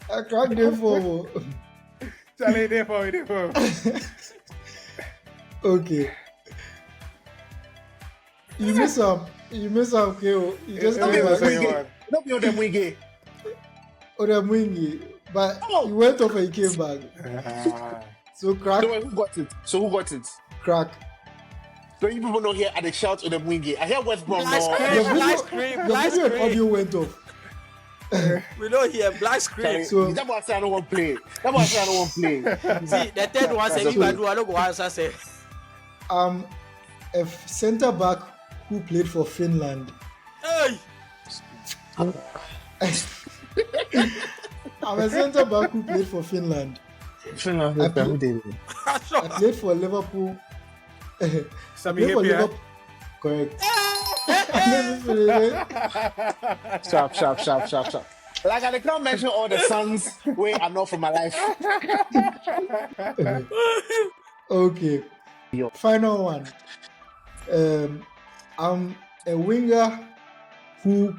Speaker 1: I cracked them for.
Speaker 2: Charlie, therefore.
Speaker 1: Okay. You miss some, KO. You just
Speaker 2: Tell me
Speaker 1: came
Speaker 2: the
Speaker 1: back.
Speaker 2: second one.
Speaker 5: Don't be Odemwingie.
Speaker 1: Odemwingie. But he went off and he came back. So crack,
Speaker 5: So who got it?
Speaker 1: crack.
Speaker 5: So you people know here at the shout Odemwingie. I hear West Brom.
Speaker 6: Black
Speaker 5: No.
Speaker 6: screen,
Speaker 1: The
Speaker 6: black
Speaker 1: video,
Speaker 6: screen,
Speaker 1: the
Speaker 6: black
Speaker 1: video and
Speaker 6: screen.
Speaker 1: audio went off.
Speaker 6: We don't hear black screen.
Speaker 1: So-
Speaker 5: That's why I say I don't want to play.
Speaker 6: See, the third one said, if I do, I don't go answer. Say,
Speaker 1: A centre back who played for Finland.
Speaker 6: hey,
Speaker 1: I'm a centre back who played for Finland. I played for Liverpool.
Speaker 2: Sammy
Speaker 1: Played for
Speaker 2: Hippier.
Speaker 1: Liverpool. Correct. Let me finish it.
Speaker 5: Sharp. Like I can't mention all the songs where I know from my life.
Speaker 1: Okay.
Speaker 5: Yo.
Speaker 1: Final one. I'm a winger who,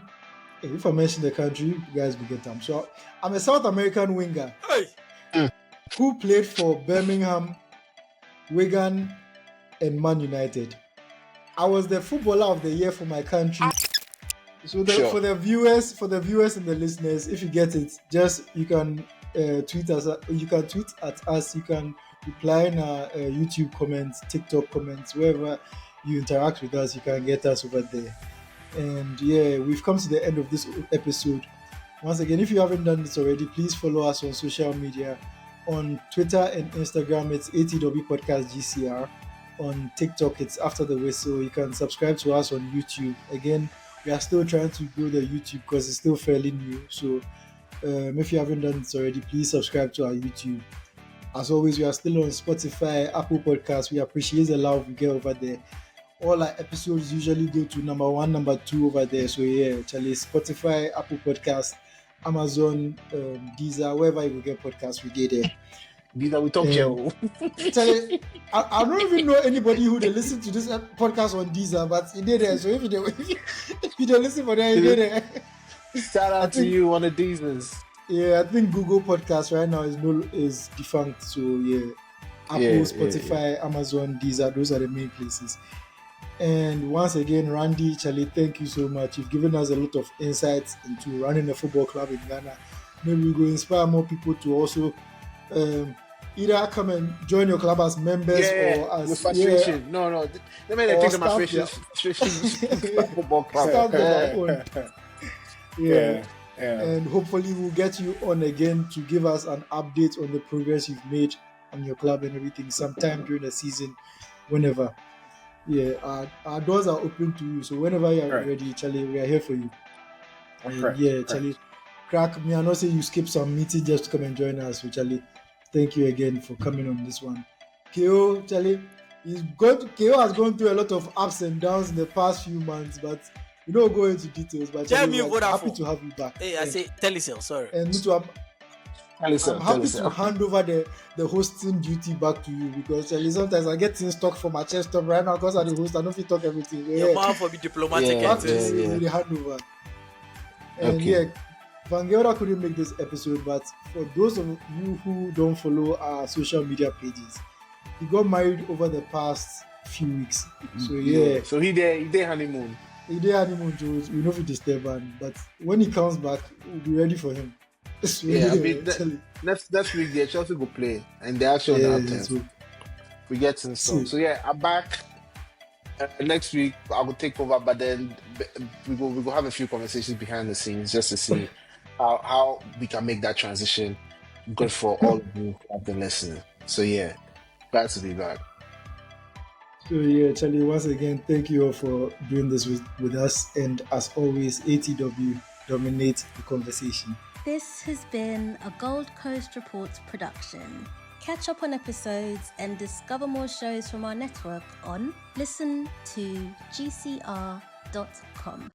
Speaker 1: if I mention the country, you guys will get them. So I'm a South American winger
Speaker 6: hey.
Speaker 1: who played for Birmingham, Wigan, and Man United. I was the footballer of the year for my country. So
Speaker 5: Sure.
Speaker 1: for the viewers and the listeners, if you get it, just you can tweet us. You can tweet at us. You can reply in our YouTube comments, TikTok comments, wherever you interact with us. You can get us over there. And yeah, we've come to the end of this episode. Once again, if you haven't done this already, please follow us on social media. On Twitter and Instagram, it's ATW Podcast GCR. On TikTok, it's After the Whistle. You can subscribe to us on YouTube. Again, we are still trying to grow the YouTube because it's still fairly new. So if you haven't done this already, please subscribe to our YouTube. As always, we are still on Spotify, Apple Podcasts. We appreciate the love we get over there. All our episodes usually go to number 1, number 2 over there. So yeah, Charlie, Spotify, Apple Podcasts, Amazon, Deezer, wherever you get podcasts, we get there.
Speaker 5: These are we talk here.
Speaker 1: Charlie, I don't even know anybody who they listen to this podcast on Deezer, but he did there. So if you don't listen for that, he did there.
Speaker 5: Shout out to you on the Deezers.
Speaker 1: Yeah, I think Google Podcast right now is defunct. So yeah, Apple, Spotify, Amazon, Deezer, those are the main places. And once again, Randy, Charlie, thank you so much. You've given us a lot of insights into running a football club in Ghana. Maybe we will inspire more people to also either come and join your club as members or as
Speaker 5: with frustration. No. Let me take my frustration. Football club.
Speaker 1: Start their own.
Speaker 2: Yeah.
Speaker 1: And hopefully we'll get you on again to give us an update on the progress you've made on your club and everything sometime during the season, whenever. Yeah, our doors are open to you. So whenever you're ready, Charlie, we are here for you. Yeah, Charlie. Crack me. I know say you skip some meeting just to come and join us. So Charlie, thank you again for coming on this one. KO, Charlie, KO has gone through a lot of ups and downs in the past few months, but we don't go into details. But
Speaker 6: Tell
Speaker 1: Charlie,
Speaker 6: me
Speaker 1: we're happy
Speaker 6: Vodafone.
Speaker 1: to have you back.
Speaker 6: Hey, I say Telecel, sorry.
Speaker 1: And me too. I'm
Speaker 5: tell
Speaker 1: happy
Speaker 5: us.
Speaker 1: to hand over the hosting duty back to you because sometimes I get things stuck for my chest up right now because I'm the host. I don't feel talk everything. So,
Speaker 6: Your mouth will be diplomatic
Speaker 5: Yeah,
Speaker 1: back
Speaker 6: and
Speaker 1: to
Speaker 6: this.
Speaker 1: you with the handover. And
Speaker 5: Okay.
Speaker 1: Van Gelder couldn't make this episode, but for those of you who don't follow our social media pages, he got married over the past few weeks. So
Speaker 5: So he did honeymoon.
Speaker 1: he did honeymoon too. We know if disturb him, but when he comes back, we'll be ready for him. So,
Speaker 5: Yeah, I mean
Speaker 1: tell you.
Speaker 5: next week the Chelsea go play and they're actually on the
Speaker 1: So,
Speaker 5: we get some stuff.
Speaker 1: see.
Speaker 5: So yeah, I'm back. Next week I will take over, but then we go have a few conversations behind the scenes just to see how we can make that transition good for all of you who have been listening. So yeah, glad to be back.
Speaker 1: So Charlie, once again, thank you all for doing this with us. And as always, ATW dominate the conversation.
Speaker 7: This has been a Gold Coast Reports production. Catch up on episodes and discover more shows from our network on listentogcr.live.